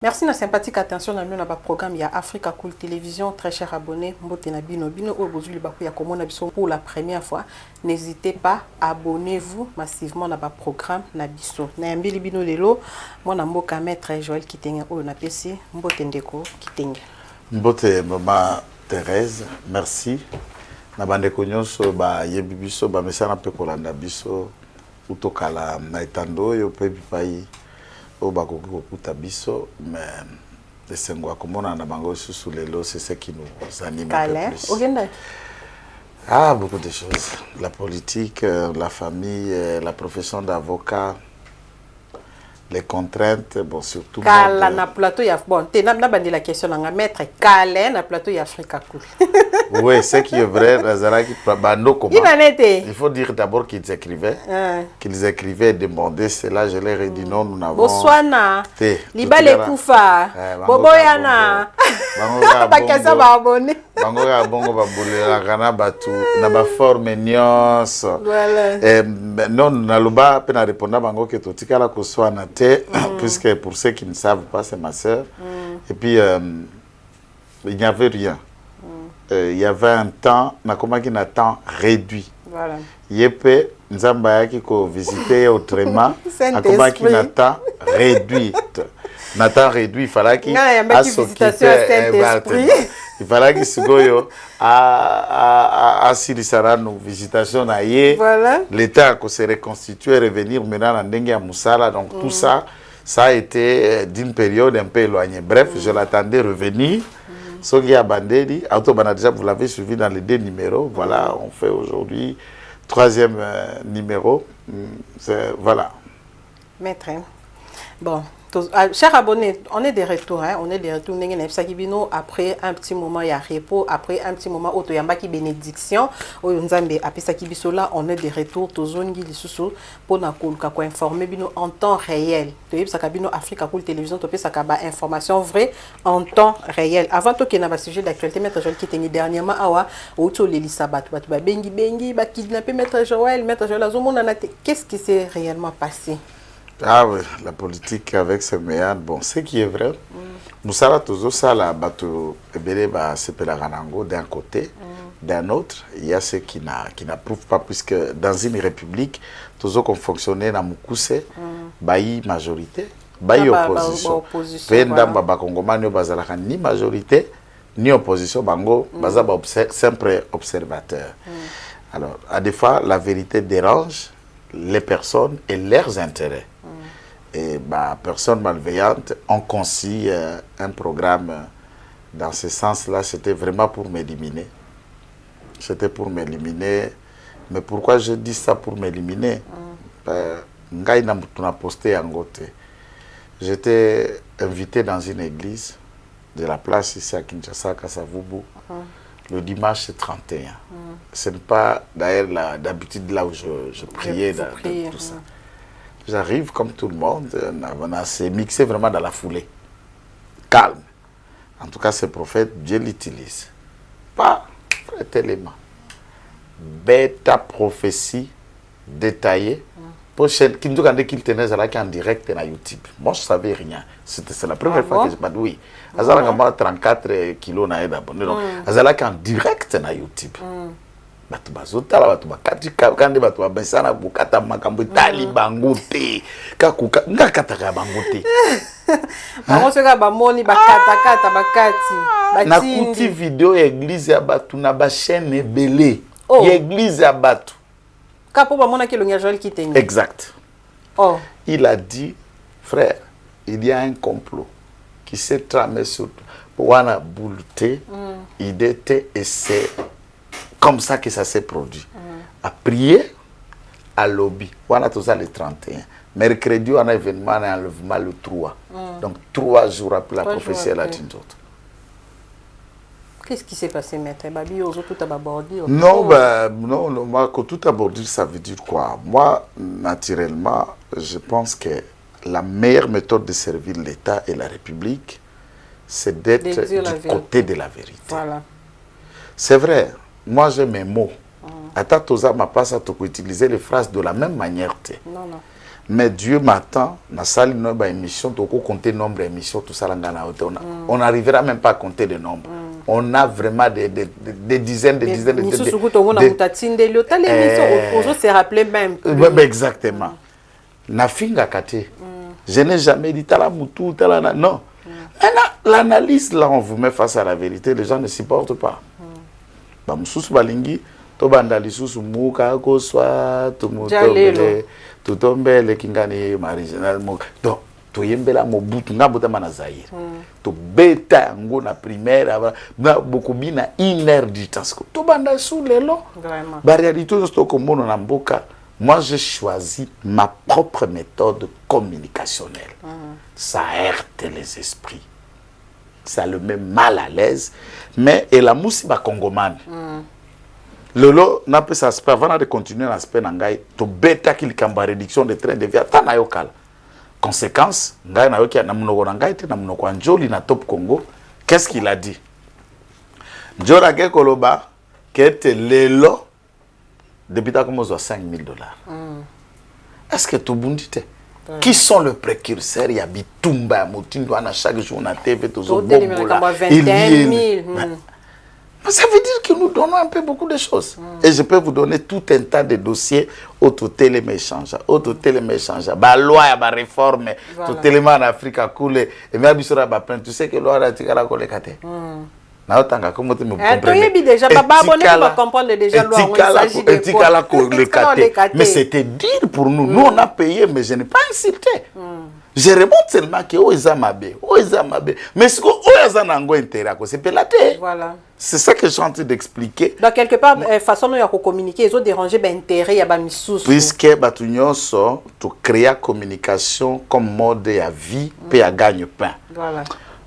Merci de la sympathique attention dans le programme. Il y a Africa Cool Télévision, très chers abonnés. Pour la première fois, n'hésitez pas, abonnez-vous massivement dans le programme Nabiso. Nayambili bino lelo, moi namboka maître Joël Kitenge o na PC, mbote ndeko Kitenge. Mbote maman Thérèse, merci. Na bandeko nyonso ba yebi biso ba mesana pe kolanda biso utokala na etando yo pe bipai. Au Bagogo Biso, mais les Sengwa Komona Nabango sous les lots, c'est ce qui nous anime un peu plus. Ah, beaucoup de choses. La politique, la famille, la profession d'avocat, les contraintes, bon, surtout. Kala na plateau ya bon, t'es n'a bandi la question na maître Kala na plateau ya Africa Cool. Oui, ce qui est vrai, Razara qui bando comment. Il faut dire d'abord qu'ils écrivaient, et demandaient cela. Je leur ai dit non, nous n'avons. Botswana. Libale Koufa. Boboyana. Bakasa ba abonné. Bango ya bongo ba bolela kana batu na ba forme nyos. Voilà. Non, naloba pe na répondre bango que totika la koswana te puisque pour ceux qui ne savent pas c'est ma sœur. Et puis il n'y avait rien. Il y avait un temps, na comment qui n'a temps réduit. Voilà. Yepé nzamba yaki ko visiter autrement, na comment qui n'a temps réduit. Na temps réduit, il fallait qu'il il fallait qu'il se goyo à Silisara nos visitations ailleurs. Voilà. L'État a se reconstitué, revenir maintenant à Ndengue à Moussala. Donc tout ça, ça a été d'une période un peu éloignée. Bref, je l'attendais revenir. Sogi Abandeli, déjà vous l'avez suivi dans les 2 numéros. Voilà, on fait aujourd'hui 3e numéro. Voilà. Maître. Bon. Chers abonnés, on est de retour, hein? On est de retour. Après un petit moment, il y a repos. Après un petit moment, il y a une bénédiction. On est de retour. Pour nous informer en temps réel. Africa Cool Télévision, information vraie en temps réel. Avant tout, il y a un sujet d'actualité. Maître Joël qui était dernièrement à Maître Joël, qu'est-ce qui s'est réellement passé? Ah oui, la politique avec ce méandres, bon, ce qui est vrai, nous savons toujours ça, la bateau, d'un côté, d'un autre, il y a ceux qui n'approuvent pas, puisque dans une république, toujours qu'on fonctionnait dans Moukousse, bayi majorité, bayi opposition. Ni majorité, ni opposition, bango, simple observateur. Alors, à des fois, la vérité dérange les personnes et leurs intérêts. Et personnes malveillantes ont conçu un programme dans ce sens-là. C'était vraiment pour m'éliminer. C'était pour m'éliminer. Mais pourquoi je dis ça pour m'éliminer? J'étais invité dans une église de la place ici à Kinshasa, Kasavubu, le dimanche 31. Ce n'est pas d'ailleurs d'habitude là où je priais, tout ça. J'arrive comme tout le monde, on s'est mixé vraiment dans la foulée. Calme. En tout cas, ce prophète, Dieu l'utilise. Pas élément. Bêta prophétie détaillée. Prochaine, qui nous a dit qu'il tenait en direct sur YouTube. Moi, je ne savais rien. C'est la première fois que je parle. Oui. Azala 34 kilos d'abonnés. Donc, Azala en direct sur YouTube. Batu bazotala batu bakati kande batu babesana bukata makambo tali bangote kakuka ngakata bangote bango seka bamoni bakata bakati na kuti vidéo ya église ya batu na ba chaîne ebele ya église ya batu kapo bamona kilonga Joël Kitenge. Exact. Il a dit frère, il y a un complot qui s'est tramé sur wana boulte idée et c'est comme ça que ça s'est produit. À prier, à lobby. On a tout ça le 31. Mercredi, on a un événement, un enlèvement le 3. Donc 3 jours après la prophétie à la Tinjoto. Qu'est-ce qui s'est passé, maître? Tout abordé? Non, non, moi, quand tout abordé, ça veut dire quoi? Moi, naturellement, je pense que la meilleure méthode de servir l'État et la République, c'est d'être du côté de la vérité. Voilà. C'est vrai. Moi, j'ai mes mots. À ta toza ma place à utiliser les phrases de la même manière. Non, non. Mais Dieu m'attend, na salle une émission, tu peux compter nombre d'émissions, tout ça, on n'arrivera même pas à compter le nombre. On a vraiment des dizaines, des dizaines, des dizaines. Se rappeler même. Exactement. Na finga kate. Je n'ai jamais dit tala mutu, tala non. L'analyse là, on vous met face à la vérité, les gens ne supportent pas. Ba mususu balingi to banda lisusu muka ko swa to mutombele to tombele kingani marginal mo donc to yembela mo butu ngabota mana Zaïre to beta ngo na primaire na beaucoup bina 1 heure du temps to banda sous lelo vraiment ba réalité to ko mono na mboka. Moi j'ai choisi ma propre méthode communicationnelle. Ça heurte les esprits, ça le met mal à l'aise, mais et la musiba congomane lolo n'a pas ça avant de continuer l'aspect nangai to beta qu'il kamba réduction de train de vie atana yokala conséquence ngai na yoki na mnoko nangai te na mnoko Njoli na Top Congo. Qu'est-ce qu'il a dit? Njora ke koloba kete lelo depuis ta comme 5 000 $. Est-ce que tu bundite? Qui sont les précurseurs? Il y a Bitumba, Moutindo, à chaque jour, on a TV, tout ça. 21 000. Ça veut dire que nous donnons un peu beaucoup de choses. Et je peux vous donner tout un tas de dossiers autour téléméchange, autour téléméchange, la loi, la réforme, tout tellement en Afrique a coulé. Et même tu sais que la loi a été collectée. Comment tu me comprends? Déjà, comprendre déjà mais c'était dire pour nous. Nous, on a payé, mais je n'ai pas insulté. Je remonte seulement que mais ce que c'est pélaté. Voilà. C'est ça que je suis en train d'expliquer. Donc, quelque part, façon dont il y a communiquer, ils ont dérangé l'intérêt, il y a mis sous. Puisque tu crées la communication comme mode de vie, puis à gagne pain. Voilà.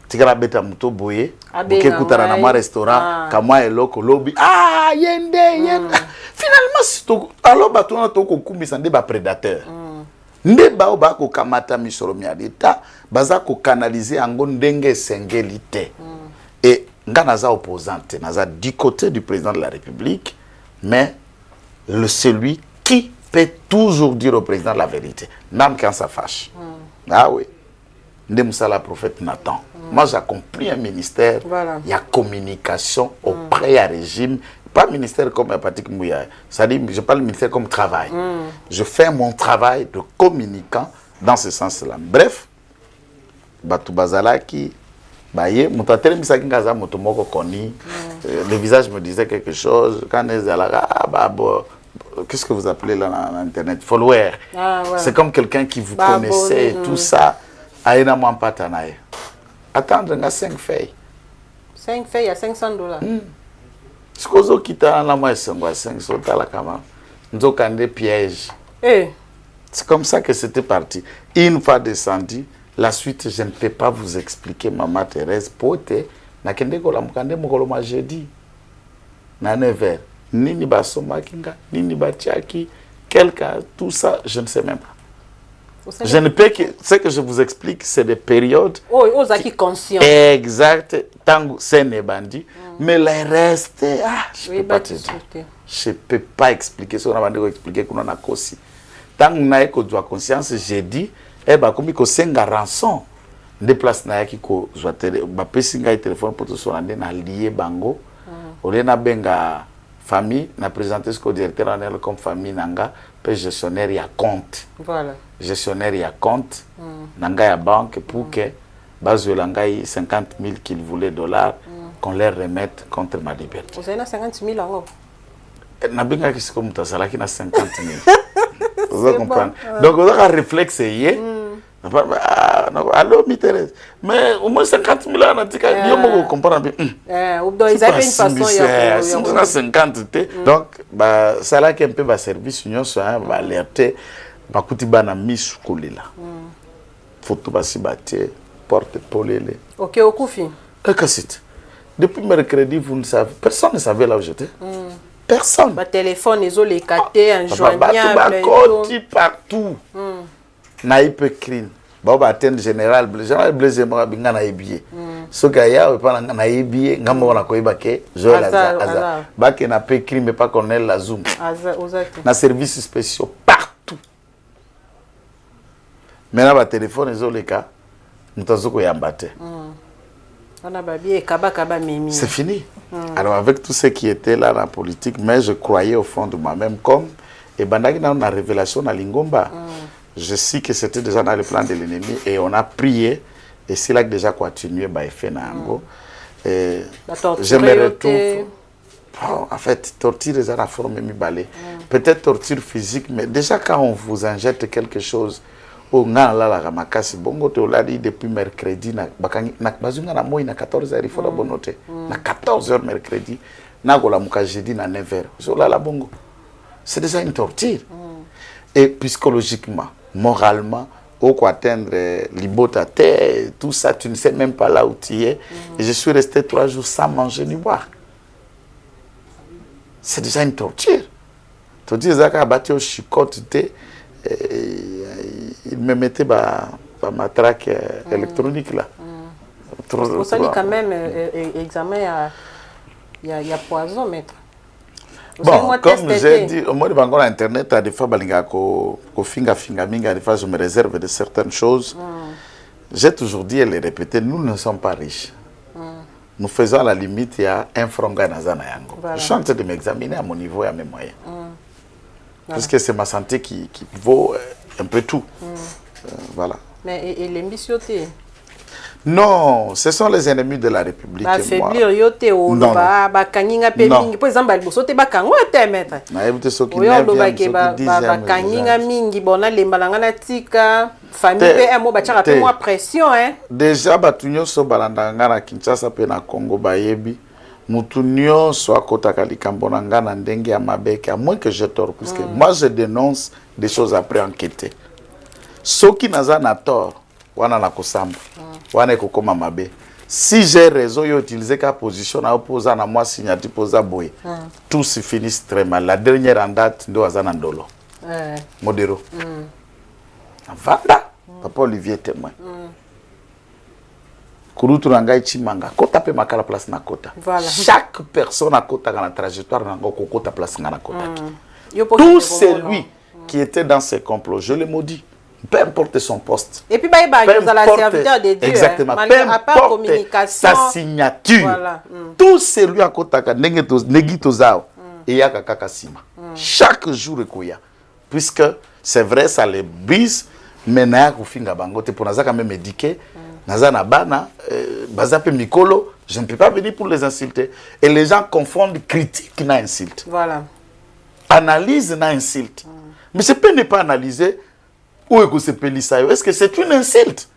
Tikala beta muto boye, buke kutara na ma restaurant, kama eloko lobby. Ah, yende. Finalement, si tu alors batona to ko kumbisa nde ba prédateur. Nde ba ba ko kamata misoro mi adita, baza ko canaliser ango ndenge sengelité. Et nga naza opposante, naza du côté du président de la République, mais celui qui peut toujours dire au président la vérité, même quand ça fâche. Ah oui. Nde musala prophète Nathan. Moi, j'ai accompli un ministère, il y a communication auprès du régime, pas ministère comme Patrick Mouya, c'est-à-dire je parle de ministère comme travail. Je fais mon travail de communicant dans ce sens-là. Bref, Batou Bazalaki, le visage me disait quelque chose, quand qu'est-ce que vous appelez là dans Internet? Follower. C'est comme quelqu'un qui vous connaissait et tout ça. Aïna moi patanaye. Attendre 5 feuilles. 5 feuilles à $500. Ce que vous quittez la moi 500 la kama. Nous avons des pièges. C'est comme ça que c'était parti. Une fois descendu, la suite je ne peux pas vous expliquer maman Thérèse pote na kende ko la mukande mokolo ma jeudi. Na 9h. Nini ba somakinga, nini ba tiaki, quelqu'un tout ça, je ne sais même pas. Je ne peux que ce que je vous explique, c'est des périodes. Qui conscient. Exact. Tango c'est ne bandit, mais le reste, je peux pas te dire. Je peux pas expliquer ce qu'on a bandit expliquer qu'on a cossi. Tant on a que doit conscience, j'ai dit, comme il senga rançon. Des places na yaki ko zoatere, ba pesinga téléphone pour tout son andé na lié bango. Olé na benga famille, na présenté ce que directeur en comme famille nanga, puis gestionnaire y a compte. Voilà. Gestionnaire y a compte, nanga ya banque pour que base langai 50 000 qu'il voulait $, qu'on leur remette contre ma liberté. Vous avez 50 000 euros. Na benga qui comme ta salaki na 50 000. Vous comprenez? Donc on a un réflexe yé. Allô, mi Thérèse. Mais au moins 50 000 ans, tu peux comprendre. Ils avaient une façon. 50 donc, ça là qui est un peu service, union, ça va alerter. Bakuti bana misu kolila. Photo basi baté, porte polele. OK, au Koufi. Depuis mercredi, vous ne savez, personne ne savait là où j'étais. Personne. Ba téléphone, les ont les catés, injoignable. Partout. Naïpe clean. Baba atteindre général Blaise Mora binga na ebié. Ce gars pas na ebié, ngamo na koiba ke Joël Aza. Ba ke na pe crime mais pas colonel la Zoom. Na services spéciaux partout. Maintenant, le téléphone est le cas. Nous avons c'est fini. Alors, avec tout ce qui était là dans la politique, mais je croyais au fond de moi-même comme. Et bandaki dans la révélation à Lingomba. Je sais que c'était déjà dans le plan de l'ennemi et on a prié. Et c'est là que déjà continué à faire Nango. Je me retrouve. Oh, en fait, torture est la forme mi balé. Peut-être torture physique, mais déjà quand on vous injecte quelque chose, au nga la ramakasi bongo te l'a dit depuis mercredi na bazunga na moi na 14h il faut la bonne noter. Na 14h mercredi, na gola muka jeudi na 9h. So la bongo. C'est déjà une torture. Et psychologiquement, moralement, au quoi atteindre l'ibota terre, tout ça, tu ne sais même pas là où tu es. Et je suis resté 3 jours sans manger ni boire. C'est déjà une torture. Tu dis, Zaka a battu au chicote, il me mettait ma traque électronique là. Pour ça, quand même, examen, il y a poison, maître. Bon, comme j'ai dit, au moins de Bangola Internet, des fois, des fois, je me réserve de certaines choses. J'ai toujours dit et le répété, nous ne sommes pas riches. Nous faisons à la limite, il y a un franc à Nazanayango. Je suis en train de m'examiner à mon niveau et à mes moyens. Parce que c'est ma santé qui vaut un peu tout. Voilà. Mais et l'ambitioté? Non, ce sont les ennemis de la République. Affaiblir yote o ba kanginga pe mingi po exemple libosote ba kango te maître. Na ebute soki neuf ba kanginga mingi bona lembalanga na tika famille pe mo ba tchaka pe moi pression hein. Déjà batunyo so balandanga na Kinshasa pe na Congo bayebi mutunyo so akotaka likambo na nga na ndenge ya mabeke à moins que je tort parce que moi je dénonce des choses après enquêter. Soki naza na tort wana na kosamba wana ekokoma mabe si j'ai raison yo utiliser ka position na opposant na moi signati posa boy tout se finit très mal. La dernière en date ndo azana ndolo modero vanda papa Olivier témoin kurutu ngai chimanga kota pe makala place na kota chaque personne a kota na trajectoire na ngoko kota place na kota tout celui qui était dans ces complots je le maudis. Peu importe son poste. Et puis, il y a la serviteur de Dieu. Exactement. Peu importe sa signature. Voilà. Tout celui à côté de Negitozao et Yakakasima. Chaque jour, puisque c'est vrai, ça les brise, mais il y a un bangote pour nous même éduquer. Nazana Bana, Bazape Mikolo, je ne peux pas venir pour les insulter. Et les gens confondent critique et insulte. Voilà. Analyse et insulte. Mais je peux ne pas analyser. Est-ce que c'est une insulte?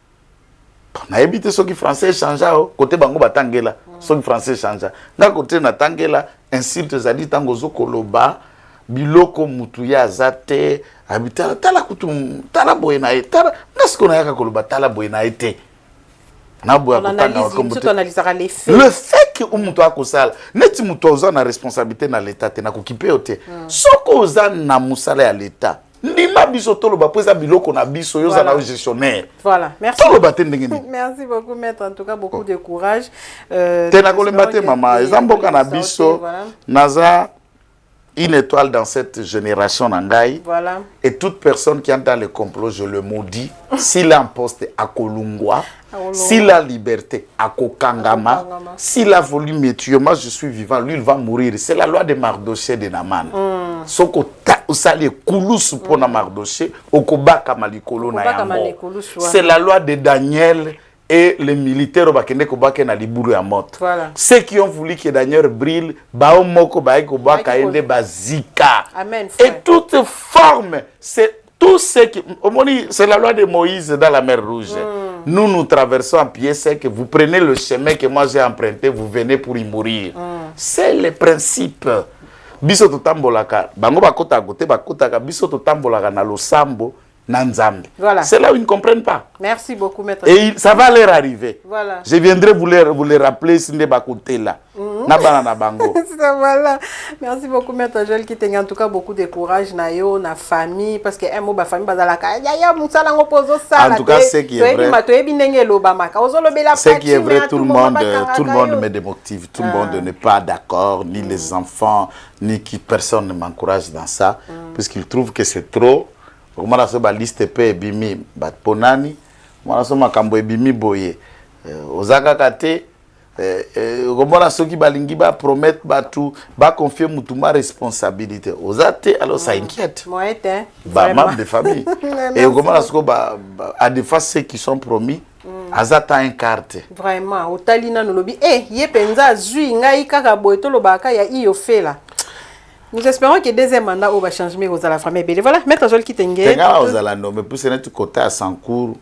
On a évité ceux qui français changent côté bango batangela ceux qui français changent na côté na tangela insulte zadi tango zokoloba biloko mutuya azate habita tala kutu tala boyena tala nasko na yaka koloba tala boyena ete na boya kutanga comme le fait que umuto akosala neti muto oza na responsabilité na l'état te na kokipe ote soko oza na musala ya l'état. Voilà. Voilà. Merci. Merci beaucoup, maître. En tout cas, beaucoup de courage. Une étoile dans cette génération Nangai. Voilà. Et toute personne qui est dans le complot, je le maudis. S'il a un poste à Kolungwa, s'il a liberté à Kokangama, s'il a voulu me tuer, moi je suis vivant, lui il va mourir. C'est la loi de Mardoché de Naman. Soko usali kulusu pona Mardoché, okobaka malikolo na yambo. C'est la loi de Daniel et les militaires bakende kobake na liburu ya moto. Voilà. Ceux qui ont voulu que Daniel brille, bao moko bae kobaka ende bazika. Amen. Et toute forme, c'est tout ce qui c'est la loi de Moïse dans la mer Rouge. Nous nous traversons en pied sec, vous prenez le chemin que moi j'ai emprunté, vous venez pour y mourir. C'est le principe. Biso to tambolaka, bango bakota côté bakota ka biso to tambolaka na losambo. Voilà. C'est là où ils ne comprennent pas. Merci beaucoup, maître. Et ça va leur arriver. Voilà. Je viendrai vous les rappeler si n'est pas côté là. Voilà. Merci beaucoup, maître Joël, qui t'a en tout cas beaucoup de courage na yo, na famille, parce que un mot ma famille bazalaka. En tout cas, c'est qui est vrai. C'est qui est vrai, tout le monde me démotive, tout le monde n'est pas d'accord, ni les enfants, ni qui personne ne m'encourage dans ça, puisqu'ils trouvent que c'est trop. Comment la so ba liste pe ebimi ba ponani. Comment la so makambo ebimi boye. Ozaka kate comment la so ki balingi ba promettre ba tout ba confier mutuma responsabilité. Ozate alors ça inquiète. Moi était. Bah membre de famille. Et comment la so ba à des fois ceux qui sont promis. Azata un carte. Vraiment, au Talina no lobi ye penza zui ngai kaka boy to lobaka ya iyo fela. Nous espérons que deuxième mandat va changer mais aux à la famille belle. Voilà, maître Joël Kitenge. Tenga aux à la nommer plus c'est notre côté à Sancourt.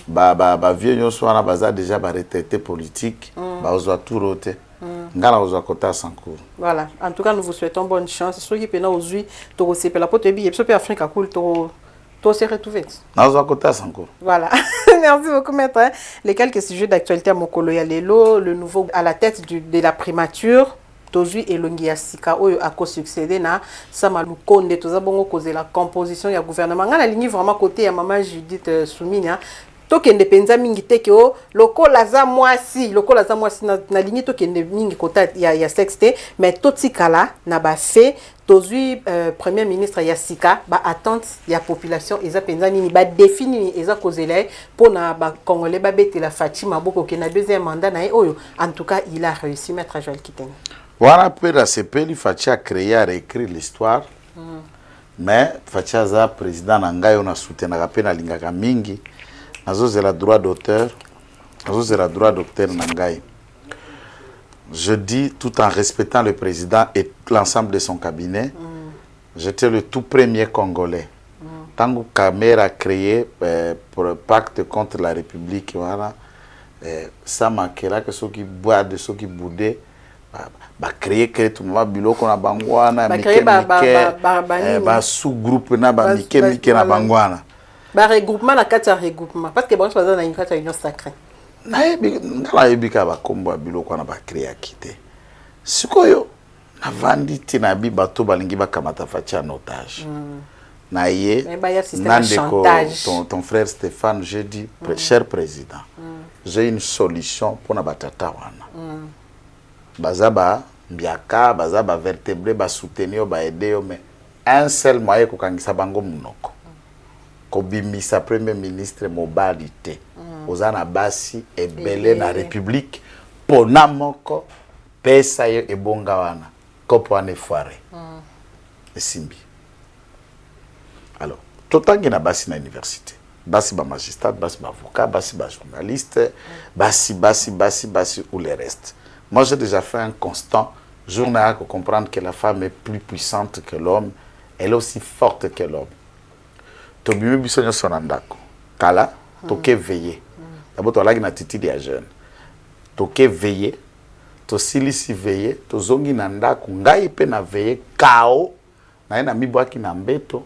Ba vieux nyo so na baza déjà ba retraité politique, ba ozo tout roté. Ngala ozo côté à Sancourt. Voilà, en tout cas nous vous souhaitons bonne chance. Ceux qui pena aujourd'hui to recépela pote bi et so pe Afrique cool to se retrouver. Na ozo côté à Sancourt. Voilà. Merci beaucoup, maître. Les quelques sujets d'actualité à Mokolo Yalelo, le nouveau à la tête de la primature, Tozui et Longia Sika, oyo a co-succédé na Samalu Konde, Tozabongo causé la composition du gouvernement. On a ligne vraiment côté à maman Judith Soumina. Tokende penza mingi teke o lokola za mwasi na ligne tokende mingi kota ya sexte mais totikala na ba fait tozui premier ministre ya Sika ba attente ya population eza penza nini ba définir eza kozela pona ba congolais ba betela Fatima Boko ke na deuxième mandat na oyo en tout cas il a réussi maître Joël Kitenge. Voilà peu la CPL Fatia créé à réécrire l'histoire. Mais Fatia za président na ngai on a soutenu na pena lingaka mingi. Azozela droit d'auteur, azozela droit d'auteur nangai. Je dis tout en respectant le président et l'ensemble de son cabinet. J'étais le tout premier Congolais. Tant que Kamera a créé pour le pacte contre la République, voilà, ça manquait là que ceux qui boivent, de ceux qui boudaient, créer tout le monde bilo qu'on a bangwana, sous-groupe na mike na bangwana. Ba regroupement na kati ya regroupement parce que bon je faisais na une kati ya union sacrée na ebika ba kombo biloko na ba créer kité sikoyo na vanditi na bi bato balingi ba kamata Fatia en otage na ye nandeko ton frère Stéphane j'ai dit cher président j'ai une solution pour na batata wana bazaba mbiaka bazaba vertébré ba soutenir ba aider mais un seul moyen ko kangisa bango munoko Kobimisa premier ministre mobilité ozana basi ebele na république pona moko pesa ye ebonga wana kopo ane foire esimbi alors totangi na basi na université basi ba magistrat basi ba avocat basi ba journaliste basi ou les restes. Moi j'ai déjà fait un constant journal pour comprendre que la femme est plus puissante que l'homme, elle est aussi forte que l'homme. Tobimi biso nyoso na ndako kala toke veiller d'abord to lagi na titi ya jeune toke veiller to silisi veiller to zongi na ndako ngai pe na veiller kao na mibwaki na mbeto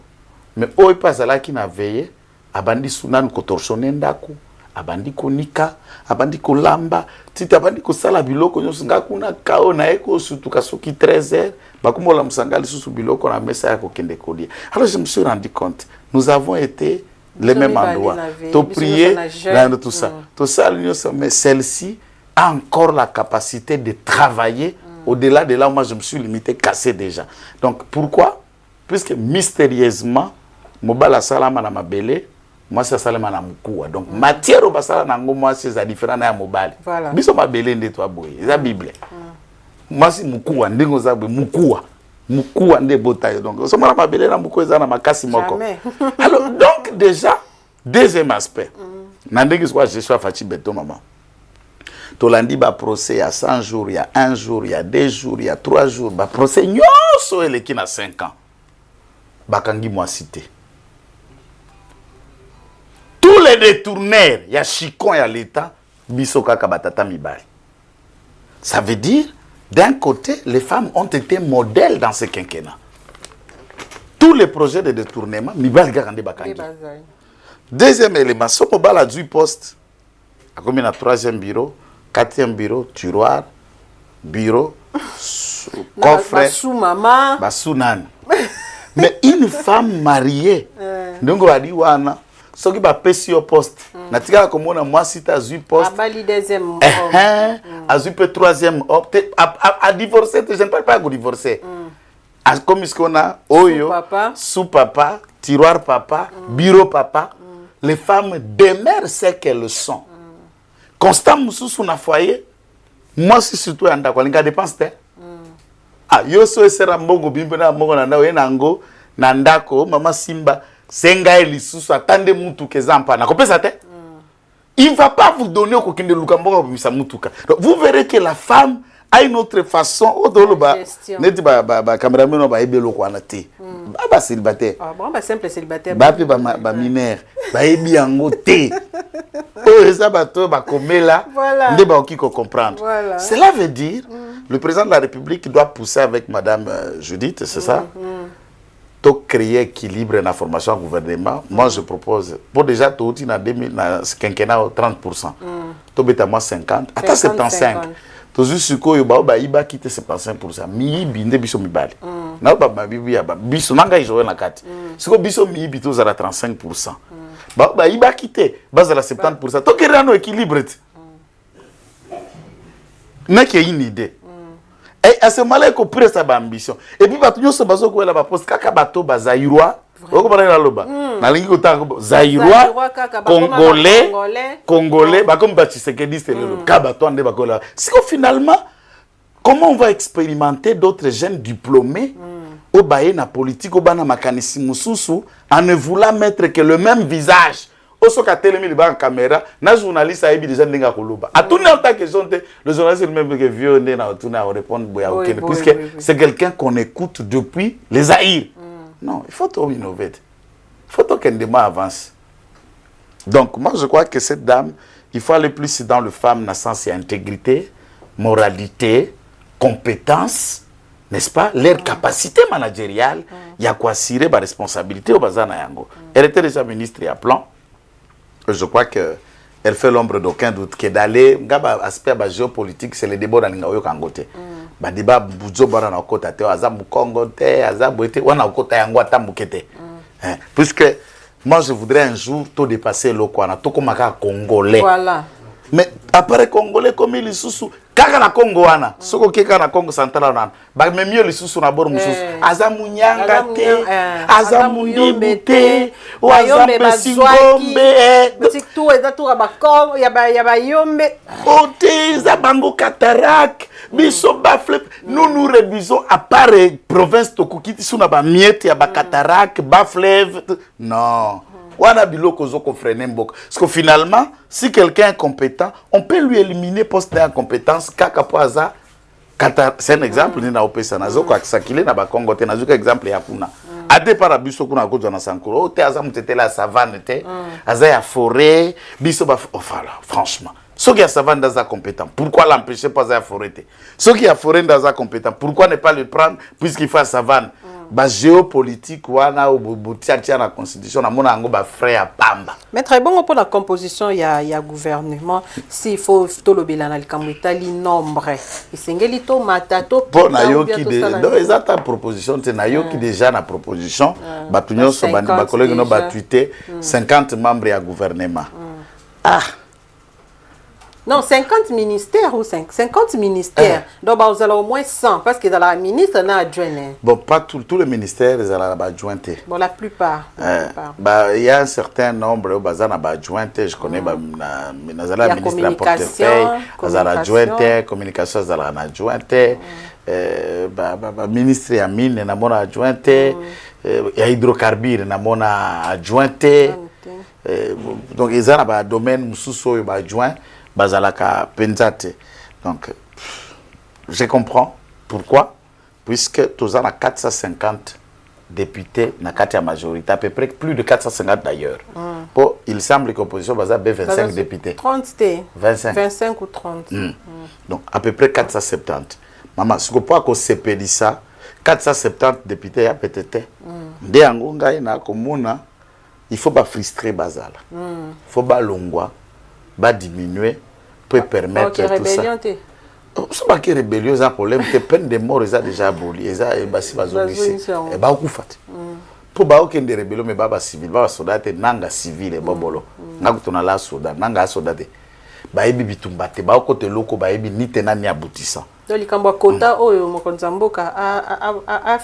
mais oyi pasala ki na veiller abandi sunan ko torchonner ndako abandi konika abandi kolamba titi abandi ko sala biloko nyoso ngakuna kao na eko sutuka soki 13h bakumola musangali susu biloko na mesa ya kokende kolia. Alors je me suis rendu compte nous avons été les mêmes endroits. Tu prier dans tout ça. Tout ça, mais celle-ci a encore la capacité de travailler au-delà de là où moi je me suis limité, cassé déjà. Donc pourquoi? Puisque mystérieusement, Mobala Salama na Mabele, moi c'est Salama na Mukua. Donc matière au basala nango moi c'est différent na Mobali. Biso Mabele nde toi boy, c'est la Bible. Moi c'est Mukua, ndingo za Mukua. Mukua nde botaye donc so mala mabele na muko eza na makasi moko. Alors donc déjà deuxième aspect nandeki soit je suis Fachi Beto maman tolandi ba procès il y a 100 jours il y a 1 jour il y a 2 jours il y a 3 jours ba procès nyoso eleki na 5 ans bakangi moi cité tous les détourneurs il y a Chicon il y a l'état biso kaka batata mibali ça veut dire d'un côté, les femmes ont été modèles dans ce quinquennat. Tous les projets de détournement, Mibal Garande Bakangi. Deuxième élément, ce mobile a du poste. À combien de troisième bureau, quatrième bureau, tiroir, bureau, coffre, sous nan. Mais une femme mariée, donc on va dire wana. Ce qui va passer au poste. Natika comme on a moi si tu as eu poste. Abali deuxième. A eu peut troisième. A divorcer, je ne parle pas de divorcer. Comme ce qu'on a, oyo, sous papa, tiroir papa, bureau papa, les femmes demeurent ce qu'elles sont. Constant Moussous na foyer, moi c'est surtout un d'accord, les gars dépensent. Ah, yo so sera mbongo bimbona mbongo na ndawo yenango na ndako mama Simba senga elisusu attendez mutuka ezampa na kopesa te. Il ne va pas vous donner au coquin de Lukambongo bimisa mutuka. Donc vous verrez que la femme a une autre façon au dolo ba neti ba cameraman ba ebelo ko anati. Ba célibataire. Ah bon ba simple célibataire. Ba pe ba mineur. Ba ebi yango te. Oh ça bato ba komela nde ba okiko comprendre. Voilà. Cela veut dire le président de la République doit pousser avec madame Judith, c'est ça? To créer équilibre dans la formation au gouvernement. Moi je propose pour déjà tout na 2000 na quinquennat 30%. To beta moi 50, ata 75. To juste ko yo ba iba quitter 75%. Mi binde biso mibali. Na ba bibi ya ba biso nanga izo na kati. Siko biso mi bito za 35%. Ba iba quitter base la 70%. To créer un équilibre. N'a qu'il y a une idée. Et à ce moment-là, il prend sa ambition. Et puis, il y a ce bateau qui est là, parce que bateau Zaïrois, Congolais, comme Tshisekedi, c'est le Kabato, finalement, comment on va expérimenter d'autres jeunes diplômés au baïe na politique, au bana mécanisme en ne voulant mettre que le même visage? Oso ka telemi liba en caméra, na journaliste a ebi déjà ndenga koloba. A tout n'importe quelle question, le journaliste est même que vieux na tourner à répondre boya auquel puisque c'est quelqu'un qu'on écoute depuis les Zaïre. Non, il faut tout innover. Il faut tout qu'un débat avance. Donc moi je crois que cette dame, il faut aller plus dans le femme dans sens et intégrité, moralité, compétence, n'est-ce pas, leur capacité managériale, il y a quoi assurer ma responsabilité au bazar na yango. Elle était déjà ministre à plan. Je crois qu'elle fait l'ombre d'aucun doute que d'aller, aspect géopolitique, c'est le débat dans l'Ingaoyo Kangote. Le débat Boudzo Bara na Okota, Azam Kongote, Azam Boete, ou na Okota Yangwata Mukete. Puisque moi je voudrais un jour tout dépasser le Kwana, tout comme un Congolais. Voilà. Mais après Congolais comme il est sous kaka na Congo wana soko keka na Congo central wana ba même mieux les sous na bord mususu azamunyanga te azamundimbe te o azambe singombe petit tout eza tout ba Congo ya ba yombe ote za bango cataracte biso bafle nous réduisons à part province tokukiti suna ba miette ya ba cataracte ba fleuve non. Parce que finalement, si quelqu'un est compétent, on peut lui éliminer poste d'incompétence. C'est un exemple. Il y a un exemple. Exemple. A départ à biso kuna ko na sankuro te azamu tete la savane te azaya forêt biso ba franchement ceux qui a savane dans compétent pourquoi l'empêcher pas à forêt te ceux qui a forêt dans compétent pourquoi ne pas le prendre puisqu'il fait savane ba géopolitique wana ou botiatia na constitution na mona ngo ba frère pamba mais très bon pour la composition il y a gouvernement s'il faut to lobela na likambo itali nombre isengeli to matato pour na yo ki de donc exacta proposition te na yo ki déjà na proposition batunyo so bandi ba collègue no ba tweeter 50 membres ya gouvernement non, 50 ministères ou 50 ministères. Donc, vous allez au moins 100, parce que dans la ministre, on a adjoint. Bon, pas tous les ministères, ils ont adjoint. Bon, la plupart. Il y a un certain nombre, ils ont adjoint. Je connais, la ministre de la portefeuille, ils ont adjoint, communication, ils ont adjoint. Ministre de la mine, ils ont adjoint. Il y a hydrocarbures, ils ont adjoint. Donc, ils ont un domaine, ils ont adjoint. Bazalaka Penzate. Donc, je comprends pourquoi, puisque tous en a 450 députés dans la majorité, à peu près plus de 450 d'ailleurs. Bon, il semble que l'opposition va avoir 25 députés. 30 25 ou 30. Donc, à peu près 470. Maman, ce que pour qu'on s'épédie ça, 470 députés, il y a peut-être. Il faut pas frustrer Bazal. Il faut pas l'ongwa. Va diminuer pour permettre tout ça. Ce n'est pas que rébellion, c'est un problème. Les peines de mort, sont déjà abolies. Et bah, on fait. Pour bah, aucun des rébellions, mais bah, civil, bah, soldat, nanga civil, et bobolo. Nanga tona la soldat, nanga soldat. Bah, ebi bitumbate, bah, côté loko, bah, ebi ni tena ni aboutissant. Donc, les kamba kota, oh, mon konzamboka,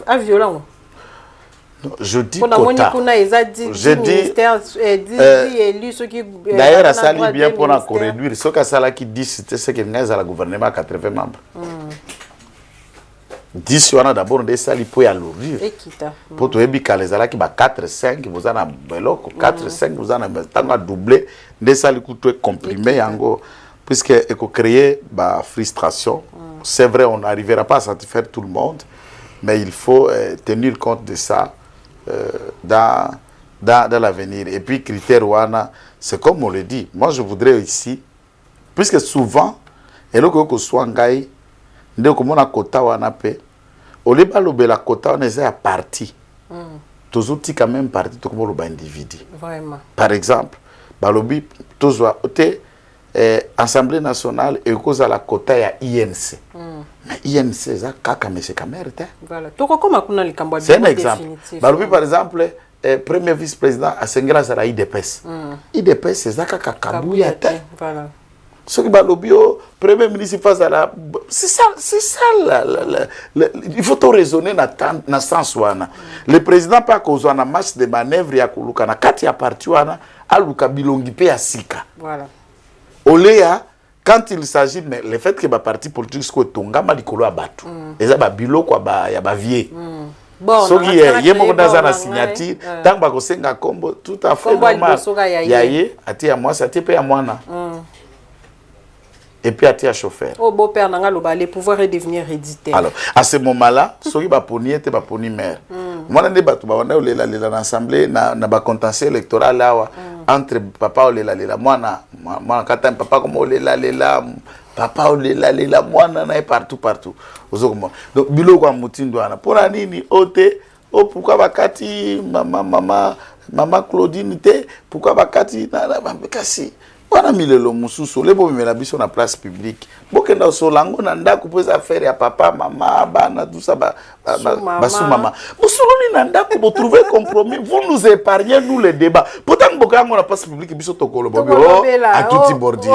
a violent. Je dis quota. Je dis d'ailleurs, à ça, bien pour réduire. Ce que ça qui dit, c'est ce qu'il y a le gouvernement à 80 membres. 10 on a d'abord des salles pour y allourir. Pour tout les 4, 5, vous en avez 4, 5, vous en avez doublé. Des salles qui sont comprimées, puisque il faut créer la frustration. C'est vrai, on n'arrivera pas à satisfaire tout le monde, mais il faut tenir compte de ça dans l'avenir. Et puis, critère Wana, c'est comme on le dit. Moi, je voudrais ici, puisque souvent, et là que soit ngai, dès que mon quota Wana pe, au lieu de la quota, on est à parti. Tous outils quand même parti, tout comme le individu. Vraiment. Par exemple, balobi, tous Assemblée nationale et cause à la quota ya INC. Mais INC, ça kaka mais c'est camérité. Voilà. Tout comme akuna le Cambodge. C'est un exemple. Balobi par exemple, premier vice-président à Sengra à la IDPS. IDPS c'est ça kaka kabouya. Voilà. Ce qui balobi premier ministre face à la c'est ça il faut tout raisonner dans sens wana. Le président pas cause na marche de manœuvre ya kuluka na kati ya parti wana aluka bilongi pe ya sika. Voilà. Oléa, quand il s'agit mais le fait que les partis politiques soient tongama likolo abatu et ça ba biloko ya ba vie bon so qui est mon dans la signature tant ba ko senga kombo tout à fait normal yaye ati ya moi ça te pe ya mwana et puis ati ya chauffeur oh beau père nanga loba les pouvoirs est devenir héréditaire. Alors à ce moment-là soki ba poni était ba poni maire moi ne ba tu ba wana olela l'assemblée na ba contentieux électoral là entre papa olela mwana kata papa comme olela papa olela mwana na partout ozokoma donc biloko ya mutindo wana pona nini ote o pourquoi bakati mama Claudine te pourquoi bakati na kasi wana milelo mususu lebo mimela biso na place publique bokenda solango na ndako poza affaire ya papa mama bana tout ça basu mama musuluni na ndako bo trouver compromis vous nous épargnez nous les débats pourtant bokango na place publique biso tokolo bobo à tout bordi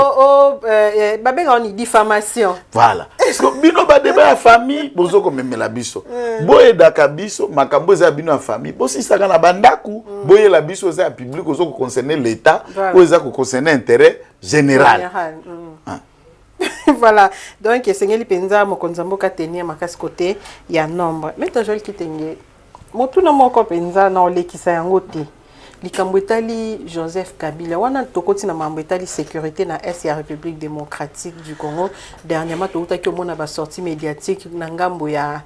babenga on diffamation voilà est-ce que bino ba débat ya famille bozo ko memela biso boyeda ka biso makambo za bino ya famille bosi saka na bandako boyela biso za public ozo ko concerner l'état ou za ko concerner intérêt général. Voilà, donc Seigneur Penza mokonzambo ka tenir makasi côté ya nombre. Mais tajol kitenge. Motuna moko penza na olekisa yango te. Likambo etali Joseph Kabila wana tokoti na mambo etali sécurité na est ya République démocratique du Congo. Dernièrement tokutaki omona ba sortie médiatique na ngambo ya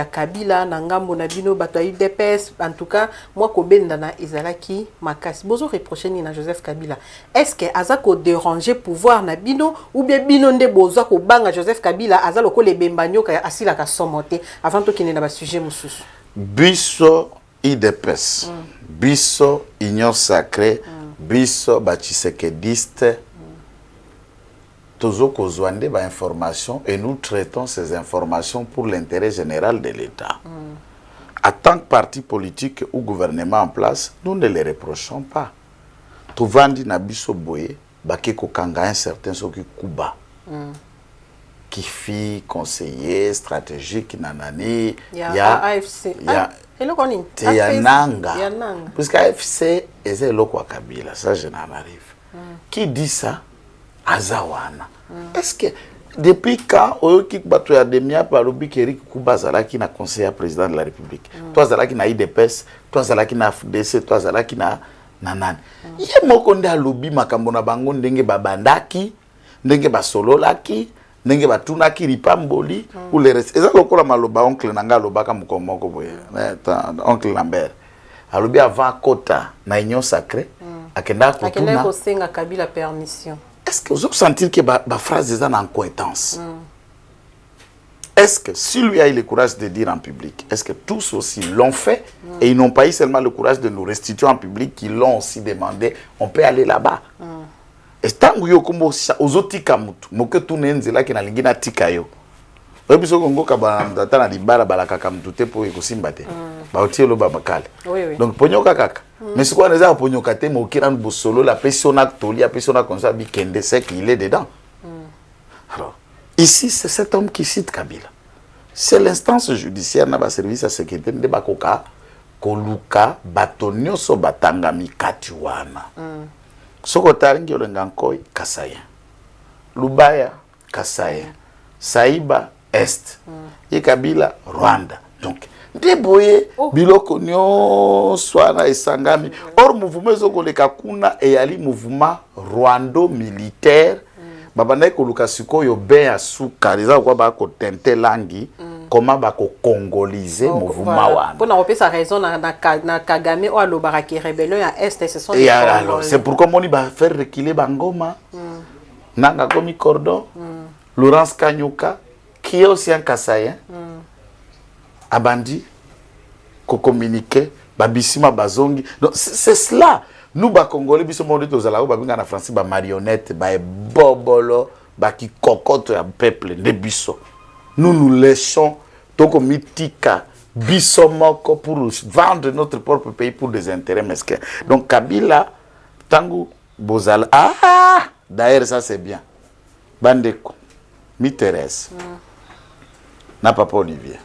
Kabila na ngambo na bino bato ya UDPS en tout cas moi ko benda na ezalaki makasi. Bozo reprocher ni na Joseph Kabila. Est-ce que aza ko déranger pouvoir na bino ou bien bino nde bozo ko banga Joseph Kabila aza loko le bembanyoka asila ka somote avant to kine na ba sujet mususu. Biso IDPS, biso Union Sacrée, biso bachisekediste, toujours kozwande ba information et nous traitons ces informations pour l'intérêt général de l'État. En tant que parti politique ou gouvernement en place, nous ne les reprochons pas. Tovandi na biso boye, bake kokanga un certain soki kuba. Qui fit conseiller stratégique nanani, ya AFC. Il y a Nanga. Parce qu'AFC est le quoi Kabila, ça je n'en arrive. Qui dit ça? Azawana. Est-ce que depuis quand Oyoki Bato ya demia palobi Kerik Kuba Zalaki na conseiller président de la République. Toi Zalaki na IDPS, toi Zalaki na FDC, toi Zalaki na nanani. Ye mokonde alobi makambo na bango ndenge babandaki, ndenge basololaki. Nenge batunaki ripamboli ou les restes eza lokola maloba oncle nanga lobaka mukomoko boye oncle Lambert alobi avant kota na Union Sacrée akenda ko senga Kabila permission. Est-ce que vous sentir que ba phrase eza na incohérence? Est-ce que si lui a eu le courage de dire en public, est-ce que tous aussi l'ont fait et ils n'ont pas eu seulement le courage de nous restituer en public, qu'ils l'ont aussi demandé, on peut aller là-bas. Et tant que yo kombo ozotika mutu moke tunenzela ki na lingina tika yo obiso kongo ka bandata na libala balaka ka mutu te po ekosimba te ba otielo ba bakale donc ponyoka kaka mais c'est quoi les a ponyoka te moke ran bosolo la persona tolia persona comme ça bi kende c'est qu'il est dedans. Alors ici c'est cet homme qui cite Kabila, c'est l'instance judiciaire na ba service à sécurité de bakoka koluka bato nyonso batangami kati wana. Soko taringi olenga nkoi Kasaye. Lubaya Kasaye. Saiba Est. Ye Kabila Rwanda. Donc deboye biloko nyonso wana esangami. Or mouvement ezokoleka kuna eyali mouvement rwando militaire. Babandaki koluka sikoyo be ya suka eza kwa bako tente langi comment bako congoliser mouvement wana. Pour na sa raison na Kagame o alobaka ki rébellion ya Est ce sont des alors c'est pourquoi moni ba faire reculer bangoma. Nanga komi Cordon. Laurence Kanyuka qui est aussi un Kassayen. Abandi ko communiquer babisima bazongi. Donc c'est cela. Nous ba Congolais biso monde tozala ba binga na français ba marionnette ba bobolo ba ki kokoto ya peuple de biso. Nous laissons toko mitika biso moko pour vendre notre propre pays pour des intérêts mesquins. Donc Kabila tangu bozala d'ailleurs ça c'est bien. Bandeko m'intéresse. Na papa Olivier.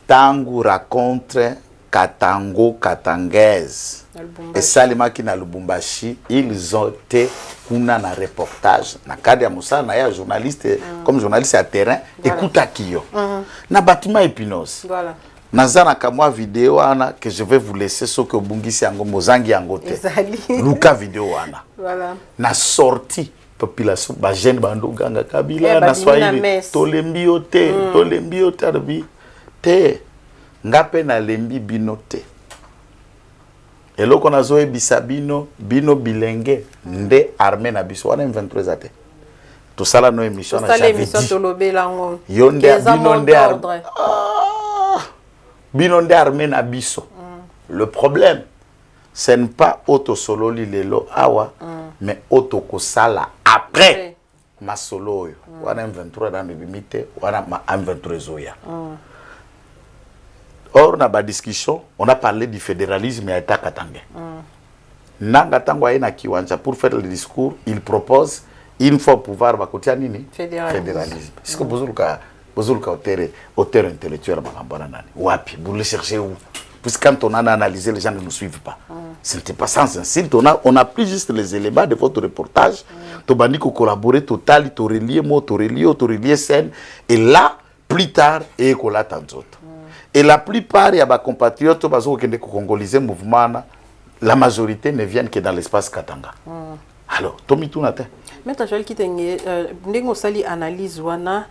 Tangu raconte Katango Katangaise. Et Salima qui na Lubumbashi, ils ont été kuna na reportage. Na cadre ya Moussa na ya journaliste comme journaliste à terrain, écoute à Kiyo. Na bâtiment Épinose. Voilà. Nazana kamwa vidéo ana que je vais vous laisser ce que bungisi yango mozangi yango te. Luka vidéo ana. Voilà. Na sorti population ba jeune bando ganga Kabila na Swahili tolembi otarbi te ngape na lembi binote. Eloko nazo ebisa bino bilenge nde armée na biso wana M23 ate. To sala no émission na j'avais dit. Yonde bino nde armée na biso. Le problème ce n'est pas auto solo lilelo awa mais auto kosala après ma solo yo. Wana M23 dans le limite wana ma M23 zoya. Or, dans la discussion, on a parlé du fédéralisme et à Katanga. Nanga Tango na Kiwanja pour faire le discours, il propose une fois pouvoir bakotia nini fédéralisme. Est-ce que bozuluka auteur intellectuel makambana nani? Wapi, vous le cherchez où? Puisque quand on a analysé, les gens ne nous suivent pas. Ce n'était pas sans insulte. On a pris juste les éléments de votre reportage. Tobandi ko collaborer total, to relier scène et là plus tard et kola tanzot. Et la plupart des compatriotes qui congolais mouvement, la majorité ne viennent que dans l'espace Katanga. Alors, Tomi Tunate. Maintenant, je vais quitter. Nous allons analyse wana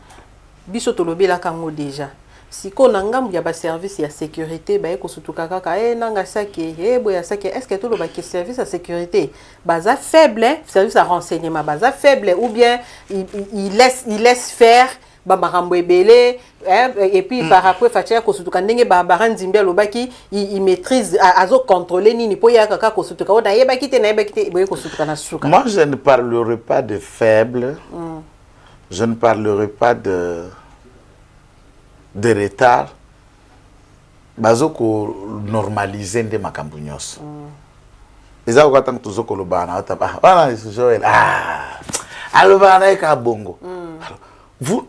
biso tolobi la kango déjà. Si ko nangam ya ba service ya sécurité ba eko sutuka kaka nanga saki boya saki est-ce que tout le ba service à sécurité baza faible service à renseignement baza faible ou bien il laisse faire bamarambo ebele et puis par après fatia ko sutuka ndenge ba baranzimbe lobaki il maîtrise azo contrôler nini po ya kaka ko sutuka o na yebaki te boye ko sutuka na suka. Moi je ne parlerai pas de faible. Je ne parlerai pas de retard. Bazo ko normaliser ndé makambu nyos. Eza ko tank tuzo ko lobana otaba. Wana Joël. Alobana ka bongo. Vous,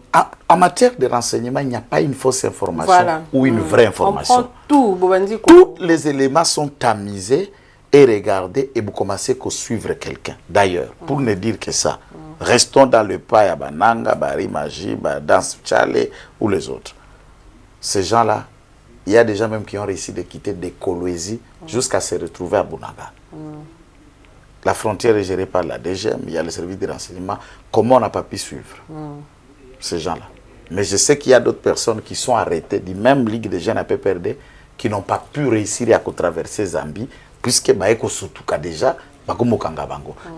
en matière de renseignement, il n'y a pas une fausse information ou une vraie information. On prend tout. Tous les éléments sont tamisés et regardés et vous commencez à suivre quelqu'un. D'ailleurs, pour ne dire que ça, restons dans le pas ya Bananga, Bari Maji, Danse Tchale ou les autres. Ces gens-là, il y a des gens même qui ont réussi de quitter des Kolwezi jusqu'à se retrouver à Bunaga. La frontière est gérée par la DGM, il y a le service de renseignement. Comment on n'a pas pu suivre ces gens-là? Mais je sais qu'il y a d'autres personnes qui sont arrêtées, du même Ligue des jeunes à PPRD, qui n'ont pas pu réussir à traverser Zambie, puisque Baeko Sutuka déjà,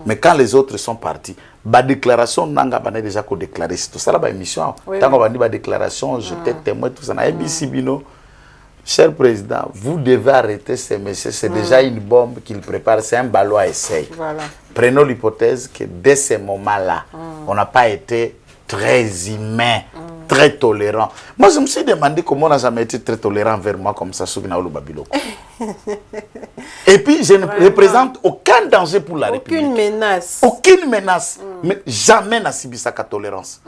mais quand les autres sont partis, la déclaration n'a pas déjà déclaré. C'est tout ça la émission. Tant qu'on va dire déclaration, j'étais témoin, tout ça. Cher président, vous devez arrêter ces messieurs. C'est déjà une bombe qu'il prépare. C'est un ballon à essai. Voilà. Prenons l'hypothèse que dès ce moment-là, on n'a pas été très humain, très tolérant. Moi, je me suis demandé comment on n'a jamais été très tolérant vers moi comme ça, Et puis, je ne représente aucun danger pour la République. Aucune menace. Aucune menace. Mais jamais n'a subi sa tolérance.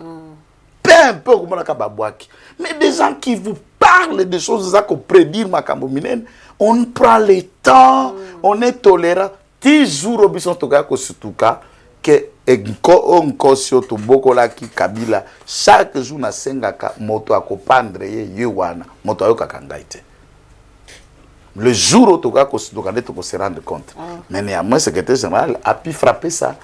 Peu importe comment on a. Mais des gens qui vous parlent parle des choses ça qu'on prédire makambo minene, on prend le temps, on est tolérant. Toujours au bison toga ko sutuka que enko sio to bokola ki Kabila chaque jour na sengaka moto akopandre ye wana moto ayoka kangaite. Le jour où toga ko sutuka to se rendre compte. Mais néanmoins secrétaire général a pu frapper ça.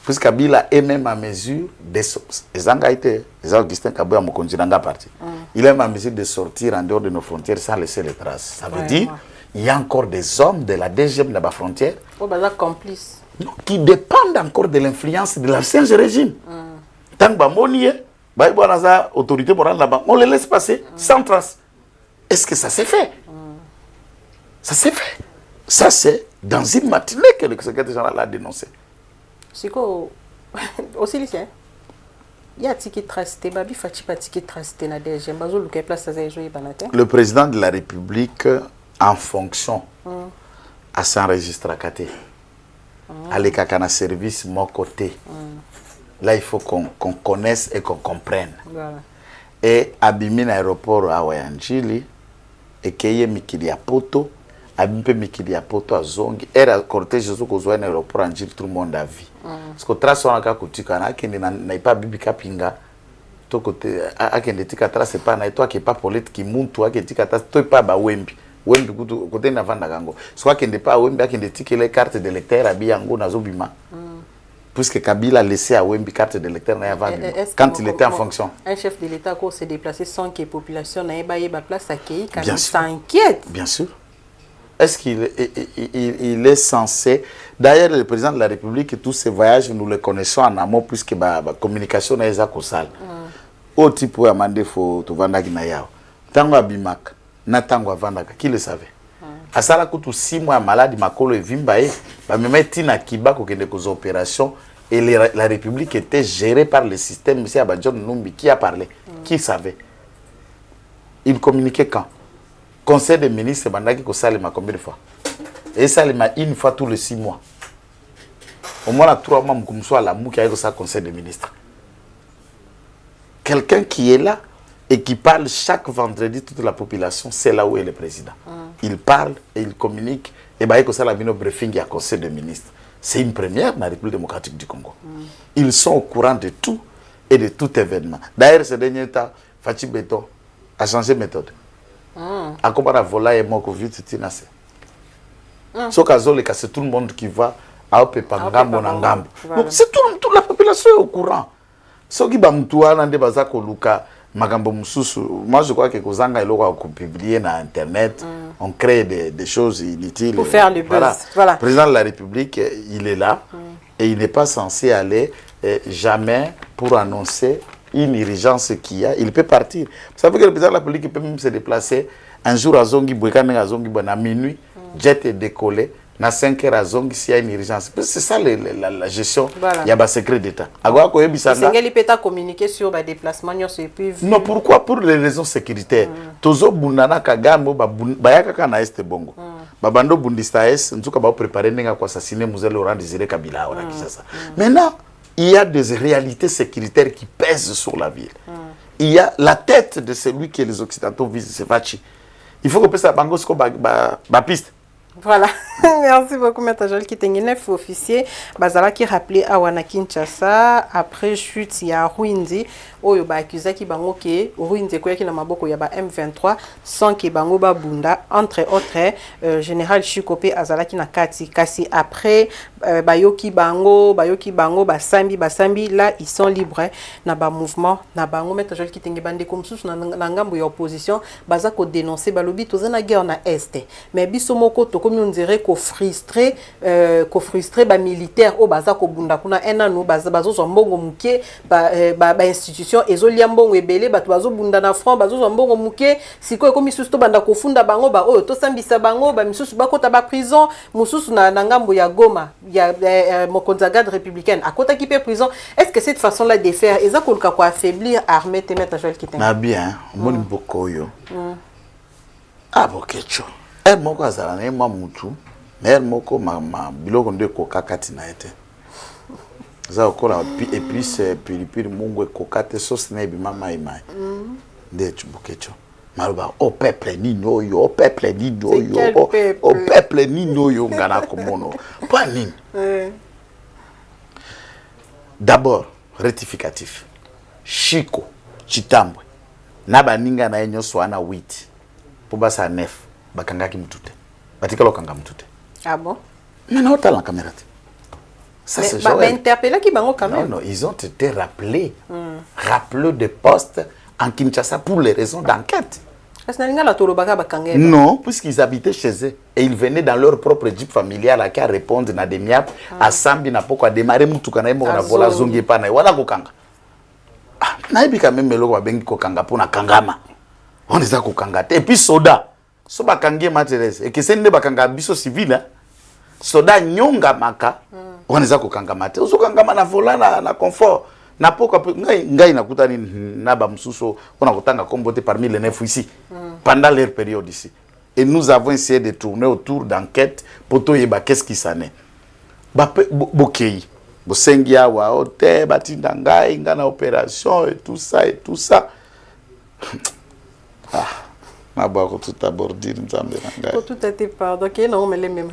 Puisque Kabila est même à mesure de Augustin Kabuya Mokonzi nanga parti. Il est même à mesure de sortir en dehors de nos frontières sans laisser les traces. Ça veut dire il y a encore des hommes de la DGM de la frontière complices qui dépendent encore de l'influence de l'ancien régime. Tant que autorité morale là-bas, on les laisse passer sans trace. Est-ce que ça s'est fait? Ça s'est fait. Ça c'est dans une matinée que le secrétaire général a dénoncé. C'est quoi aussi lycée? Il y a ticket tracé, babi fati pas ticket tracé na DG, bazo luka place ça jouer banate. Le président de la République en fonction à s'enregistrer à côté. Aller kakana service mon côté. Là il faut qu'on connaisse et qu'on comprenne. Voilà. Et abimi na aéroport à Wayanjili et qu'il y ait mikili à poto. Abimpe mikili ya poto azongi era cortège zo kozwa na aéroport en tout le monde a vu parce que trace on aka kutika na kende na ipa bibi kapinga to côté akende tika trace pas na toi qui pas polite qui muntu aketika trace to pas ba wembi côté na vanda kango soit akende pas wembi akende tika les cartes de lecteur abiyango nazobima puisque Kabila a laissé à Wembi carte de lecteur quand il était en fonction. Un chef de l'État qui s'est déplacé sans que la population n'ait pas eu place à accueillir quand il s'inquiète. Bien sûr. Est-ce qu'il il est censé... D'ailleurs, le président de la République, tous ces voyages, nous les connaissons en amont, puisque la communication n'est pas cosale. Au type où Amande faut te vendre Guinayao. Tango Abimak, na tango Vandaka, qui le savait? À ça, là, quand 6 mois malade, Makolo et Vimbaye, même Tina Kiba, qui a des opérations, et la République était gérée par le système. M. Abadjon Numbi, qui a parlé? Qui savait? Il communiquait quand? Conseil des ministres, Bandaki ko salima combien de fois? Et salima une fois tous les 6 mois. Au moins, 3 mois, comme soit la mou qui a ça conseil des ministres. Quelqu'un qui est là et qui parle chaque vendredi toute la population, c'est là où est le président. Il parle et il communique et bah il ça la mino briefing à conseil des ministres. C'est une première dans la République démocratique du Congo. Ils sont au courant de tout et de tout événement. D'ailleurs, ces derniers temps, Fatih Beto a changé de méthode. À quoi la vola et mon Covid, c'est tout le monde qui va à Opepangambo Nangambo. Donc c'est toute la population est au courant. Ce qui va me tuer dans des bazako luka magambo mususu. Moi je crois que Kozanga il aura publié dans internet. On crée des choses inutiles. Pour faire le buzz. Voilà. Le président de la République, il est là et il n'est pas censé aller jamais pour annoncer une urgence qu'il y a, il peut partir. Vous savez que le président de la République peut même se déplacer un jour à Zongi, à minuit, jet est décollé, à 5 heures à Zongi s'il y a une urgence. C'est ça la gestion, il y a un secret d'État. Il peut communiquer sur les déplacements. Non, pourquoi? Pour les raisons sécuritaires. Tozo Bundana Kagamo, Bayaka na Este Bongo. Babando Bundista S, nous avons préparé pour assassiner Mouzel Laurent Désiré Kabila. Maintenant, il y a des réalités sécuritaires qui pèsent sur la ville. Il y a la tête de celui que les Occidentaux visent, c'est Fachi. Il faut que ça bangos comme piste. Voilà. Merci beaucoup, Maître Joël Kitenge, 9 officiers. Bazala qui rappelé à Wana Kinshasa après chute ya Rwindi. Oyo ba accusé ki bango ke Rwindi ko yaki na maboko ya ba M23 sans que bango ba bunda entre autres général Chikope azalaki na kati kasi après bayoki bango basambi là ils sont libres na ba mouvement na bango Maître Joël Kitenge bande comme sous na ngambo ya opposition baza ko dénoncer balobi tozana guerre na est mais biso moko to comme on dirait ko frustré ba militaire o baza ko bunda kuna enanu bazo zo mbongo muke ba institution ezolia mbongo ebele bato bazo bunda na front bazo zo mbongo muke siko ko misusu to banda ko funda bango ba oyo to sambisa bango ba misusu bakota ba prison mususu na ngambo ya Goma ya Mokonza garde républicaine akota ki pe prison. Est-ce que cette façon là de faire eza ko luka ko affaiblir armée te Maître Joël Kitenge? Na bien moni bokoyo abokecho el moko azala na mwa mutu mer moko ma biloko nde ko kakati na ete za okola épice pilipili mungu kokate sauce na ebima mai nde chubukecho Maluba, au peuple nino yo, au peuple nino yo, peuple? au peuple nino yo, ngana komono. Pas nino. D'abord, rectificatif. Chico, Chitambwe, Naba ninga na enyo swana 8. Pour ça 9, bakanga ki mutute. Batika lo kanga mutute. Ah bon? Mais non, t'as la caméra. Ça c'est genre. Interpellé qui bango quand même. Non, non, ils ont été rappelés. Rappelés de poste en Kinshasa pour les raisons d'enquête. Non, puisqu'ils habitaient chez eux et ils venaient dans leur propre jeep familial à répondre à des miap à Sambi na poko a démarrer mutukana mo na vola zongi pa na wala kokanga. Ah, na ibi quand même melo ba bengi kokanga pona kangama. On eza kokanga te et puis soda. So ba kangie materese et que c'est ne ba kanga biso civil hein. Soda nyonga maka. On eza kokanga mate. Ozo kangama na vola na confort. Na poka ngai nakuta ni na ba msuso on a kotanga kombote parmi les 9 ici pendant leur période ici et nous avons essayé de tourner autour d'enquête pour to yeba qu'est-ce qui s'en est ba bokei bosengia wa hotel batinda ngai ngana opération et tout ça ah na ba ko tout abordir nzambe ngai ko tout était pardon donc non mais les mêmes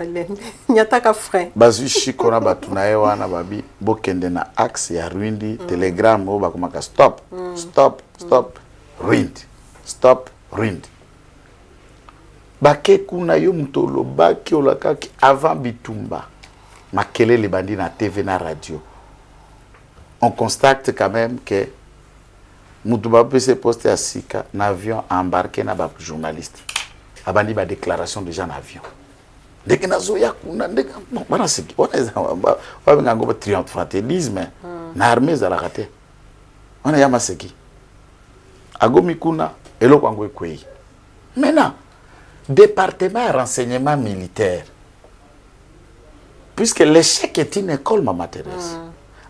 nyata ka frein bazu shiko na batuna wana babi bokende na axe ya Rwindi telegram o bakomaka stop Rwindi bake kuna yo mutolo baki olakaki avant bitumba makelele bandi na TV na radio on constate quand même que Mutuba peut se poster à Sika, un avion embarqué na ba journaliste. Abandi ba déclaration déjà en avion. Dès que nazo ya kuna ndeka bana siki on est ba ngabo triomphalisme na armée za la raté. On a yama siki. Agomi kuna eloko ngo ekwei. Maintenant département renseignement militaire. Puisque l'échec est une école, Maman Thérèse.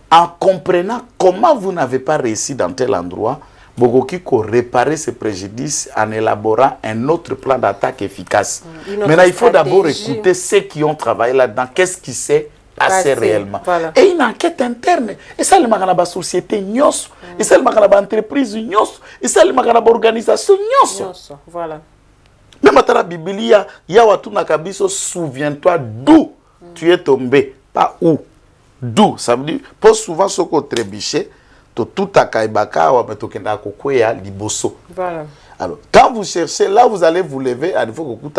En comprenant comment vous n'avez pas réussi dans tel endroit, Bogoki ko réparer ce préjudice en élaborant un autre plan d'attaque efficace. Maintenant, il faut d'abord écouter ceux qui ont travaillé là-dedans. Qu'est-ce qui s'est passé réellement? Voilà. Et une enquête interne. Et ça, le magana ba société nyos. Et ça, le magana ba entreprise nyos. Et ça, le magana ba organisation nyos. Voilà. Même à la Bible, Yawatu Nakabiso, souviens-toi d'où tu es tombé, pas où. D'où, ça veut dire, pour souvent ce qu'on trébiché, tout à Kaibaka ou à Metokenda Kokwea, Liboso. Voilà. Alors, quand vous cherchez, là vous allez vous lever, il faut que vous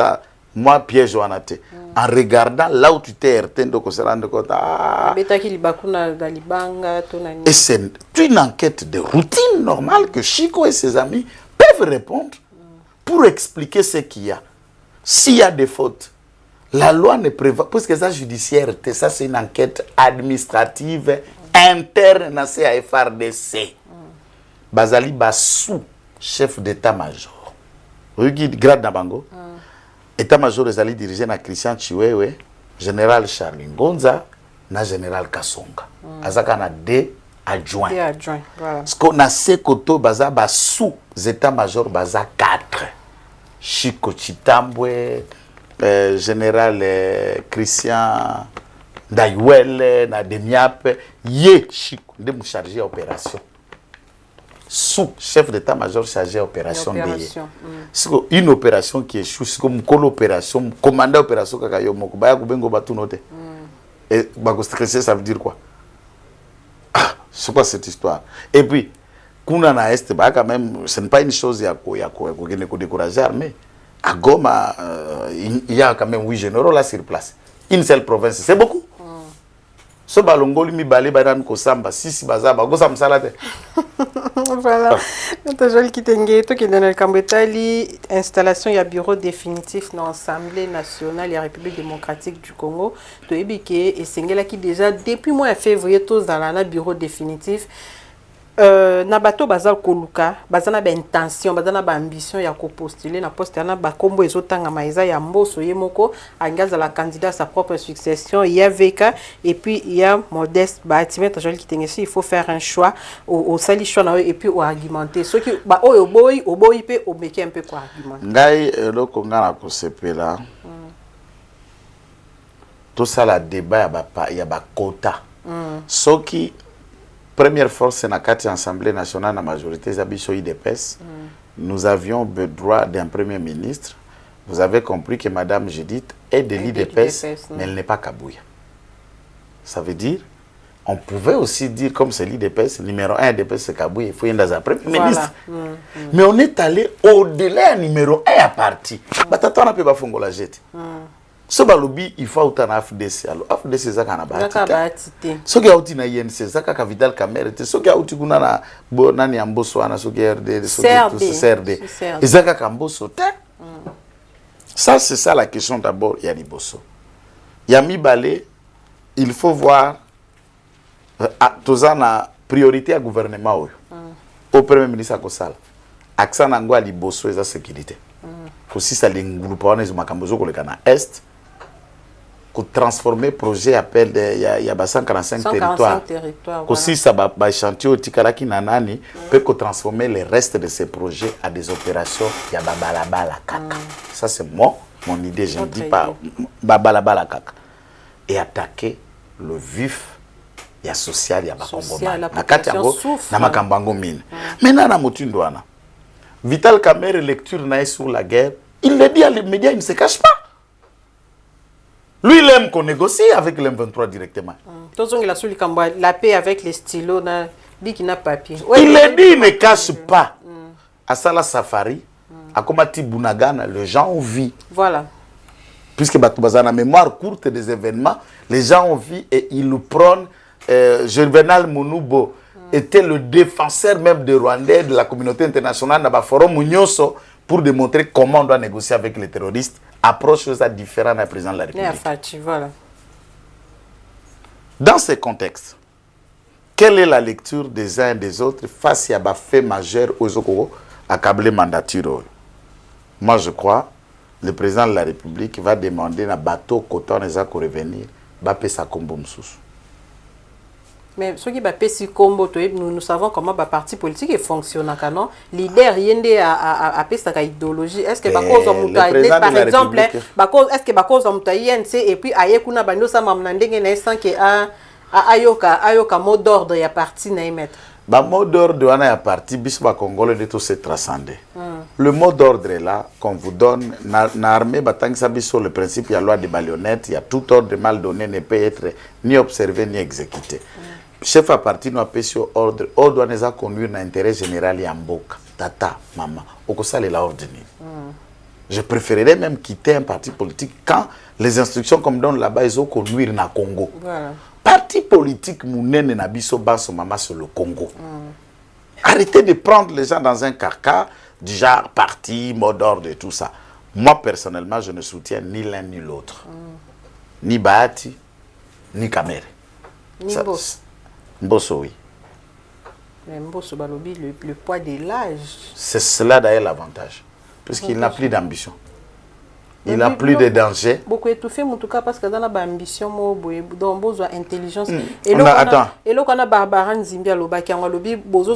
moi, Pierre Joannate, en regardant là où tu t'es RT, donc on se rend compte. Et c'est une enquête de routine normale que Chico et ses amis peuvent répondre pour expliquer ce qu'il y a. S'il y a des fautes, la loi ne prévoit, parce que ça judiciaire, ça c'est une enquête administrative interne à CAFRDC. Bazali Bassou, chef d'état-major. Vous voyez, grade Nabango. État-major des alliés dirigé par Christian Chiwewe, général Charles Ngonza, na général Kasonga. Azaka na deux adjoints. Deux adjoints, voilà. Ce qu'on a c'est koto baza Bassou, état-major baza 4. Chico Chitambwe, général Christian Dayuel, na Demiap, Ye Chico, de me chargé opération. Sous chef d'état-major chargé opération de une opération qui échoue, c'est comme une opération, commandant opération kakayo moko baya kubengo batu note. Et bago stresser ça veut dire quoi? Ah, c'est quoi cette histoire? Et puis kuna na est ba quand même ce n'est pas une chose ya ko décourager armée. À Goma, il y a quand même 8 généraux là sur place. Une seule province, c'est beaucoup. So balongoli mi balé badan ko samba sisi bazaba go sam salate. Voilà. Tajol kitenge to ki dans le Kambetali installation ya bureau définitif dans l'Assemblée nationale ya République démocratique du Congo. To ebike et sengela ki déjà depuis mois de février tous dans la bureau définitif. Na bato bazal koluka bazana ba intention bazana ba ambition ya ko postuler na poste na ba kombo ezotanga maiza ya mboso yemoko angaza la candidat à sa propre succession il y a VK et puis il y a Modeste Batimé Tajol Kitengesi il faut faire un choix au sali choix na et puis au argumenter ceux qui ba oyo boy pe o meki un peu quoi argument ngai loko ngana ko sepela tout ça la débat ya ba quota soki première force na kati Assemblée nationale na majorité zabiso IDPS nous avions droit d'un premier ministre. Vous avez compris que Madame Judith est de l'IDPS, mais elle n'est pas Kabouya. Ça veut dire, on pouvait aussi dire, comme c'est l'IDPS, numéro 1 IDPS c'est Kabouya, il faut y aller dans un premier ministre. Mais on est allé au-delà numéro 1 à partir. Batata on a pu bafongo la jette. Ce balobi, il faut autant AFDC. Alors AFDC c'est ça qu'on a bâti. Ce qui a outi na INC, c'est ça qu'a Vidal Kamere. Ce qui a outi kuna na nani amboso ana ce qui a RD, ce qui a tout CRD. Et ça qu'a amboso. Ça c'est ça la question d'abord. Yali Bosso. Yami Balé, il faut voir. Tozana priorité à gouvernement au premier ministre à Kosala. Accent n'angwa liboso et sa sécurité. Aussi ça l'ingroupa on est makambozo koleka na est. Pour transformer projet appel de ya 145 territoires. Aussi ça ba chantier au tikaraki nanani peut transformer les restes de ces projets à des opérations ya babalabala kaka. Ça c'est mon idée, je ne dis pas babalabala kaka. Et attaquer le vif ya social ya bakongoma na kati yango na makambango mine. Maintenant na motundo wana Vital Kamere lecture na sur la guerre, il le dit à les médias, il ne se cache pas. Lui il aime qu'on négocie avec l'M23 directement. Il a la paix avec les stylos dit qu'il n'a papier. Il le dit, il ne cache pas. À Sala Safari, à Komati Bunagana, les gens ont vu. Voilà. Puisque Batoubaza a mémoire courte des événements, les gens ont vu et ils nous prônent. Juvenal Mounoubo était le défenseur même des Rwandais, de la communauté internationale, dans le forum Mounioso, pour démontrer comment on doit négocier avec les terroristes. Approche différente du président de la République. Voilà. Dans ces contextes, quelle est la lecture des uns et des autres face à des faits majeurs aux Okoro accablés mandature? Moi, je crois le président de la République va demander à bateau coton et à revenir, va payer sa combo msous. Mais ce qui va payer combo, nous savons comment le parti politique fonctionne. L'idée rien de à payer sa idéologie. Est-ce que par exemple, est-ce que par cause de INC et puis ailleurs qu'on a bando ça m'amène des gens qui a ayoka mot d'ordre ya parti naïmet. Ba mot d'ordre wana ya parti bisba congolais de tout se transcender. Le mot d'ordre est là qu'on vous donne na armée batangisa biso le principe ya loi de baïonnette, il y a tout ordre mal donné ne peut être ni observé ni exécuté. Chef à parti nous appelle sur ordre doit nous conduire dans l'intérêt général ya mboka tata maman okosala la ordre. Je préférerais même quitter un parti politique quand les instructions comme donne là-bas ils ont conduire na Congo. Voilà. Parti politique mounene na biso baso mama sur le Congo. Arrêtez de prendre les gens dans un carcan du genre parti, mot d'ordre et tout ça. Moi personnellement, je ne soutiens ni l'un ni l'autre. Ni Bahati, ni Kamere. Ni Mbosso. Mbosso, oui. Mais Mbosso balobi le poids de l'âge. C'est cela d'ailleurs l'avantage. Puisqu'il n'a plus d'ambition. Il n'a plus de danger. Beaucoup étouffé, en tout cas, parce que dans la ambition, dans besoin intelligence. Et là, on a Barbara Nzimbi à l'Obaki, on a lobby, bozo,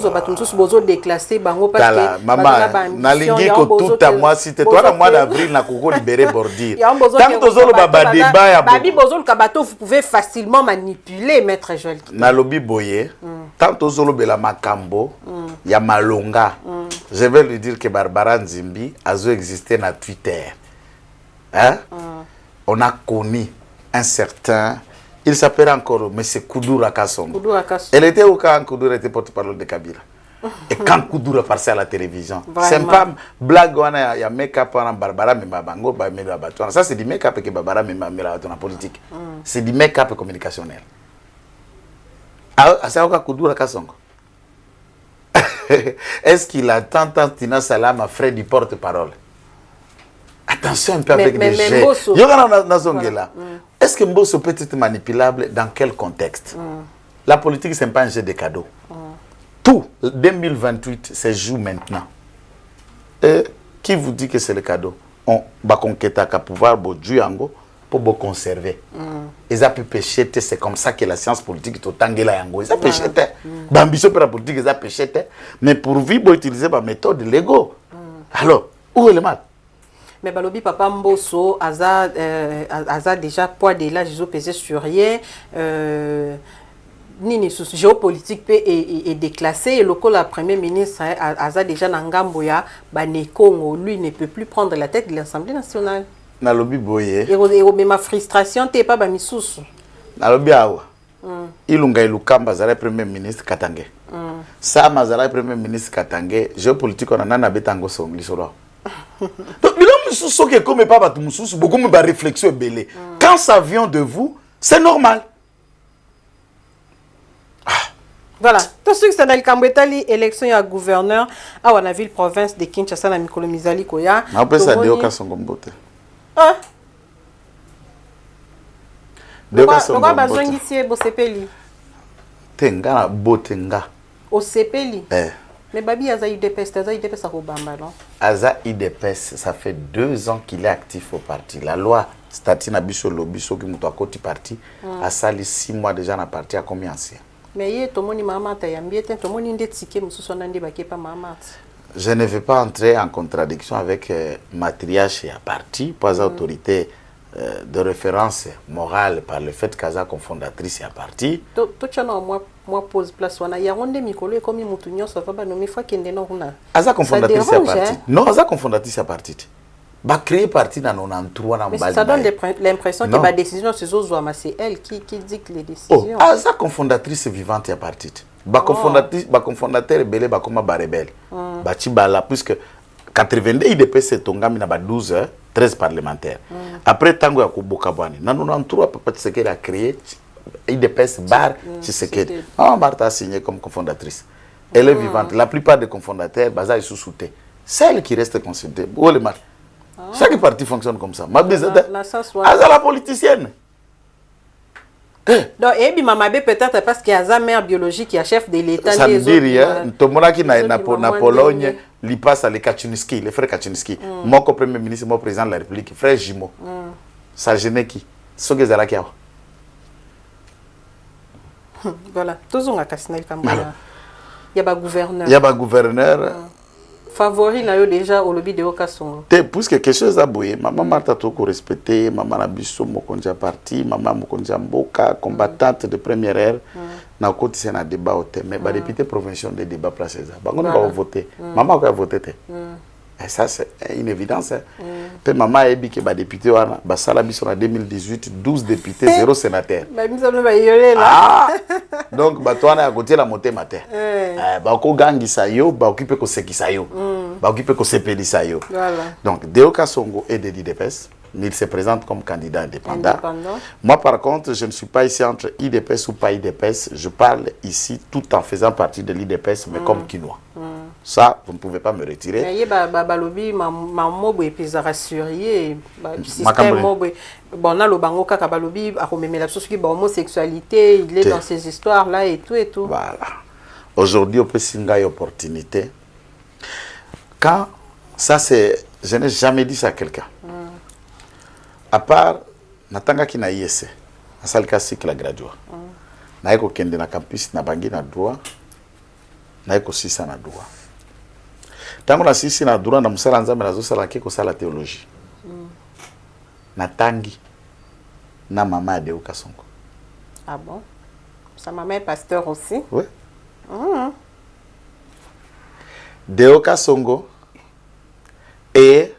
bozo déclassé, bango, parce que. Maman, nalingi ko tout à moi, si tu toi, le mois d'avril, na koko libéré bordir. Tant que zolo baba débat ya babi bozo le kabato, vous pouvez facilement manipuler, maître Joël. Na lobby boye, tant que zolo bela makambo, ya malonga. Je vais lui dire que Barbara Nzimbi a existé na Twitter. Hein? On a connu un certain, il s'appelle encore M. Koudoura Kassongo. Elle était où quand Koudoura était porte-parole de Kabila? Et quand Koudoura passait à la télévision, c'est pas blague, il y a make-up en Barbara, mais Babango, ça c'est du make-up que Barbara, mais la politique. C'est du make-up communicationnel. C'est où Koudoura Kassongo? Est-ce qu'il a tant Tina Salam à frais du porte-parole? Attention un peu avec des jets. Est-ce que Mbosso peut être manipulable dans quel contexte? La politique, ce n'est pas un jeu de cadeaux. Tout, 2028, se joue maintenant. Et qui vous dit que c'est le cadeau? On va conquérir qu'à pouvoir pour conserver. Ils ont pu pécher, c'est comme ça que la science politique est autant que la yango. Ils ont péché. L'ambition pour la politique, ils ont péché. Mais pour vivre, utiliser la méthode de l'ego. Alors, où est le mal? Mais balobi papa Mbosso aza déjà poids de l'âge ils ont pesé sur rien nini géopolitique est déclassé et le premier ministre a déjà nangambo ya Banekongo, lui ne peut plus prendre la tête de l'Assemblée nationale. Na lobby boye. Et ma frustration t'es pas bamisusu. Na lobby awa. Ilunga Ilukamba zala premier ministre Katange. Sama zala premier ministre Katange, géopolitique on a nana betango song lisolo. Donc bilan misusu que comme pas batu misusu beaucoup me ba réflexion belé. Quand ça vient de vous, c'est normal. Voilà. Tout ce qui est dans le Cambodge, élection à gouverneur, à la ville province de Kinshasa, na Mikolo Mizali Koya. On peut ça dire au Songo Mbote. Ah. Pourquoi besoin ici au CPLI? Tenga botenga. Au CPLI. Eh. Mais Babi Aza IDPS, Aza IDPS à Kobamba, non? Aza IDPS, ça fait 2 ans qu'il est actif au parti. La loi statut na biso lobiso qui muto akoti parti a sali 6 mois déjà na parti a combien ancien. Mais tomoni mama ta yambie ten tomoni ndé tiké mususu nandi bakepa mama. Je ne vais pas entrer en contradiction avec matriarche et parti, pas autorité de référence morale par le fait qu'Aza cofondatrice et parti. To chana moi pose place wana ya ronde mikolo comme mutu nyonso va ba nomi fa kende na kuna. Aza cofondatrice et parti. Non, Aza cofondatrice et parti. Ba créer parti dans 93 na base. Ça donne l'impression que la décision c'est Zozouama, c'est elle qui dicte les décisions. Oh, Aza cofondatrice vivante et parti. Ba cofondatrice, ba cofondateur belé ba koma ba rebelle. Ba tibala puisque 82 IDPS tongami na ba 12 13 parlementaires. Après tango ya kuboka bwani. Na 93 Papa Tshisekedi a créé IDPS bar Tshisekedi. Maman Martha a signé comme cofondatrice. Elle est vivante. La plupart des cofondateurs baza est sous-souté. Celle qui reste consultée. Où le mar. Chaque parti fonctionne comme ça. Ma la politicienne. Donc, et bien, maman peut-être parce qu'il y a sa mère biologique qui est chef de l'État. Ça ne dit rien. Tomona qui na Pologne, il passe à les Kaczynski, les frères Kaczynski. Mon premier ministre, mon président de la République, frère Jimo. Ça gêne qui? Ce que Zara qui a. Voilà. Tous on a cassé le Cambodge. Il y a un gouverneur. Il y a un gouverneur. Favori na yo déjà au lobby de Okasongo. Te puisque quelque chose a bouillé, maman Martha toko respecté, maman Nabiso mokonja parti, maman mokonja mboka combattante de première ère. Na côté c'est un débat au thème, mais ba député provincial de débat place ça. Ba on va voter. Maman va voter. Et ça c'est une évidence. Pe maman a dit que ba député wana ba sala biso na 2018 12 députés 0 sénateur. Ba miso no ba yolé là. Ah. Donc ba toi na à côté la montée matin. Ba ko gangisa yo, ba occuper ko sekisa yo. Ba occuper ko sepelisa yo. Voilà. Donc Deo Kasongo est de l'IDPS. Il se présente comme candidat indépendant. Moi, par contre, je ne suis pas ici entre IDPS ou pas IDPS. Je parle ici tout en faisant partie de l'IDPS, mais comme Kinois. Ça, vous ne pouvez pas me retirer. Mais il y a lobby, ma et puis rassuré. Système bon, là, le bango kaka lobby a remis la chose qui est homosexualité, il est dans ces histoires-là et tout et tout. Voilà. Aujourd'hui, on peut signer une opportunité. Quand ça, c'est. Je n'ai jamais dit ça à quelqu'un. À part, natanga ki na ISC, na salika cycle graduat. Na eko kende na campus na bangi na droit, na eko sisa na droit. Tango na sisi na droit na musala nzambe na zo sala ke ko sala théologie. Na tangi na maman de Okasongo. Ah bon? Sa maman est pasteur aussi? Oui. De Okasongo est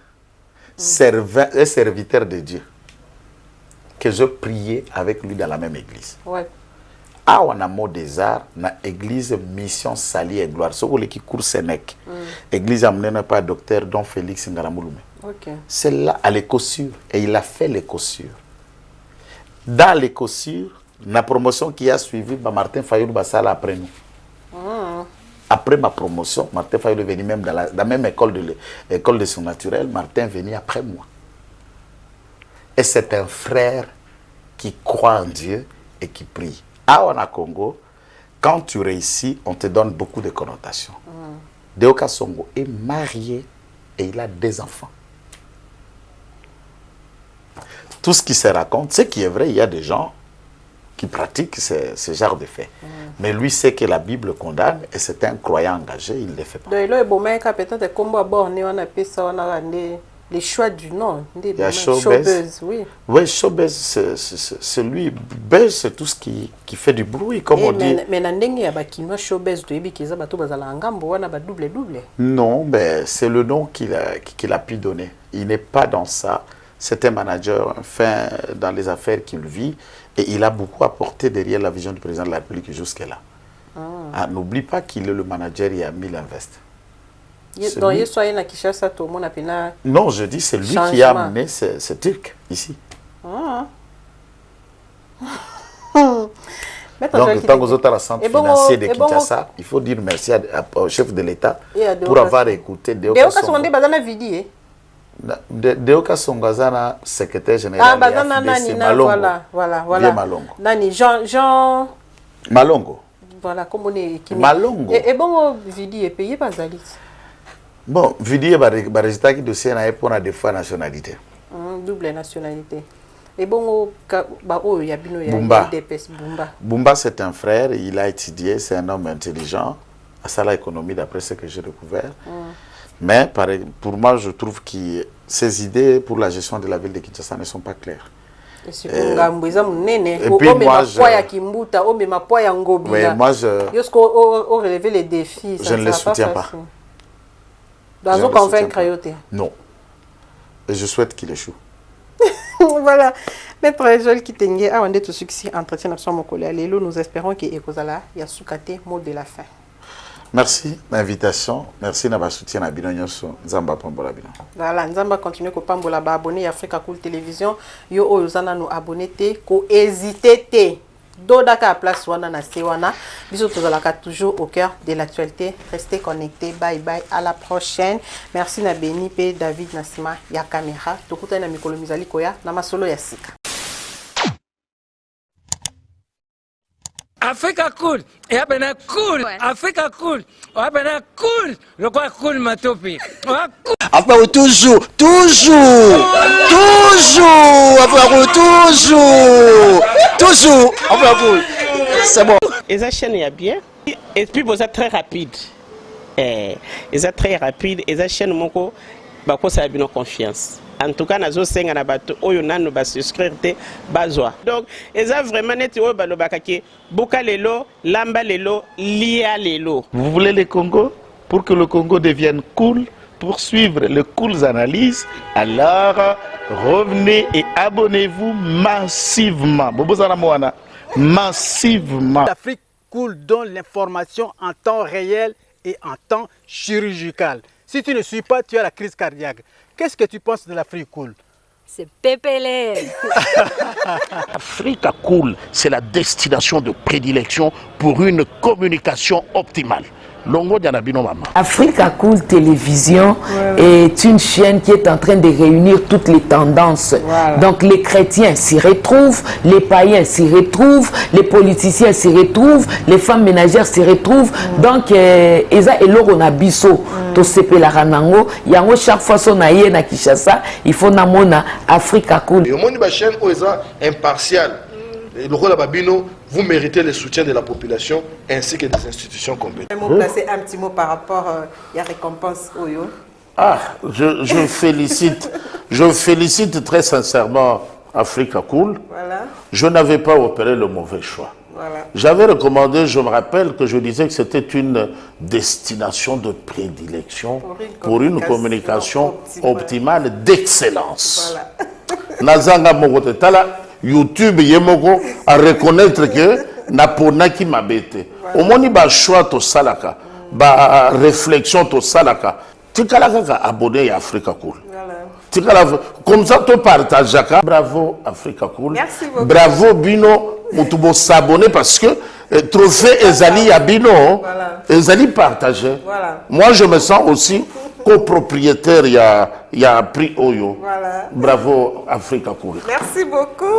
serviteur de Dieu que je priais avec lui dans la même église. Ouais. Ah, on a mot des arts na église mission Sali et gloire. Ce qui court Sénèque. Église amenée par docteur Don Félix Ngaramouloumé. Okay. C'est là à l'écossure et il a fait l'écossure. Dans l'écossure, la promotion qui a suivi, Martin Fayoulou Bassala après nous. Après ma promotion, Martin Fayoulou est venu même dans la même école de son naturel. Martin est venu après moi. Et c'est un frère qui croit en Dieu et qui prie. À Wana Congo, quand tu réussis, on te donne beaucoup de connotations. Deo Kasongo est marié et il a 2 enfants. Tout ce qui se raconte, c'est qui est vrai, il y a des gens qui pratiquent ce genre de faits. Mais lui sait que la Bible condamne et c'est un croyant engagé, il ne le fait pas. Donc, il est bon, mais peut-être comme à bord, on a pu ça, on a les choix du nom. Il y a Showbuzz, oui. Oui, Showbuzz, c'est lui. Buzz, c'est tout ce qui fait du bruit, comme on dit. Mais il y a Showbuzz, non, mais c'est le nom qu'il a pu donner. Il n'est pas dans ça. C'est un manager, enfin, dans les affaires qu'il vit. Et il a beaucoup apporté derrière la vision du président de la République jusque-là. N'oublie pas qu'il est le manager, il a mis l'invest. Non, je dis c'est lui qui a amené ce truc ici. Donc, tant aux autres centres financiers de Kinshasa, il faut dire merci au chef de l'État pour avoir écouté Deoka Songazana, secrétaire général de FDC Malongo. Voilà. Nani, Jean Malongo. Voilà, comme on est. Malongo. Et bon, Vidi est payé par Zalit. Bon, Vidi est résultat qui dossier n'a pas des fois nationalité. Double nationalité. Et bon, il y a Bumba. Bumba. Bumba, c'est un frère, il a étudié, c'est un homme intelligent, à ça l'économie d'après ce que j'ai découvert. Mais pour moi, je trouve que ses idées pour la gestion de la ville de Kinshasa ne sont pas claires. Et puis moi, je relever les défis. Je ne les soutiens pas. Dans aucun convaincre. Non. Et je souhaite qu'il échoue. Voilà. Maître Joël Kitenge, avant d'être succès, entretien avec mon collègue. Nous espérons qu'il y a soukate mot de la fin. Merci l'invitation. Merci de soutien à Binonyoso. Nzamba Pambola Bino. Voilà, Nzamba continue ko Pambola ba abonné à Africa Cool Télévision. Yo oyozana no abonné te ko hésiter te. Dodaka place wana na sewana. Bisous tozalaka toujours au cœur de l'actualité. Restez connectés. Bye bye. À la prochaine. Merci na Beni pe David Nasima ya caméra. Tokuta na mikolo mizali koya na masolo ya sika. Africa Cool, et abena cool, Africa Cool, abena cool, le quoi cool matopi. Après toujours, après toujours, après c'est bon. Et ça chaîne est bien, et puis vous êtes très rapide. Et ça très rapide, et ça chaîne mon co, bah quoi ça a bien confiance. En tout cas, nazo senga na bato oyo nanu ba souscrire te bazwa. Donc, eza vraiment net oyo balobaka ke boka lelo, lamba lelo, lia lelo. Vous voulez le Congo? Pour que le Congo devienne cool, pour suivre les cool analyses, alors revenez et abonnez-vous massivement. Bobozana Moana, massivement. L'Afrique Cool donne l'information en temps réel et en temps chirurgical. Si tu ne suis pas, tu as la crise cardiaque. Qu'est-ce que tu penses de l'Afrique Cool? C'est pépélé. Africa Cool, c'est la destination de prédilection pour une communication optimale. Longo Dianabino Mama. Africa Cool Télévision est une chaîne qui est en train de réunir toutes les tendances. Voilà. Donc les chrétiens s'y retrouvent, les païens s'y retrouvent, les politiciens s'y retrouvent, les femmes ménagères s'y retrouvent. Donc Eza et Loro Nabiso, to sepe la ranango, yango chaque fois son aïe na Kinshasa, il faut namona Africa Cool. Et au monde de la chaîne Oza impartial. Le rôle de Babino, vous méritez le soutien de la population ainsi que des institutions compétentes. Vous placer un petit mot par rapport à la récompense Oyo. Je félicite très sincèrement Africa Cool. Voilà. Je n'avais pas opéré le mauvais choix. Voilà. J'avais recommandé, je me rappelle que je disais que c'était une destination de prédilection pour une communication optimale d'excellence. Voilà. Nazanga Mogote Tala. YouTube yemoko à reconnaître que napona qui m'a bêté. Au moins ba choix to salaka, ba réflexion to salaka. Tu kalaka abonné à Africa Cool. Tu kalaka comme ça tu partages. Bravo Africa Cool. Merci beaucoup. Bravo Bino, mutubo s'abonner parce que trophée Ezali à Bino, Ezali partagé. Voilà. Moi je me sens aussi copropriétaire, il y a prix Oyo. Voilà. Bravo Africa Cool. Merci beaucoup.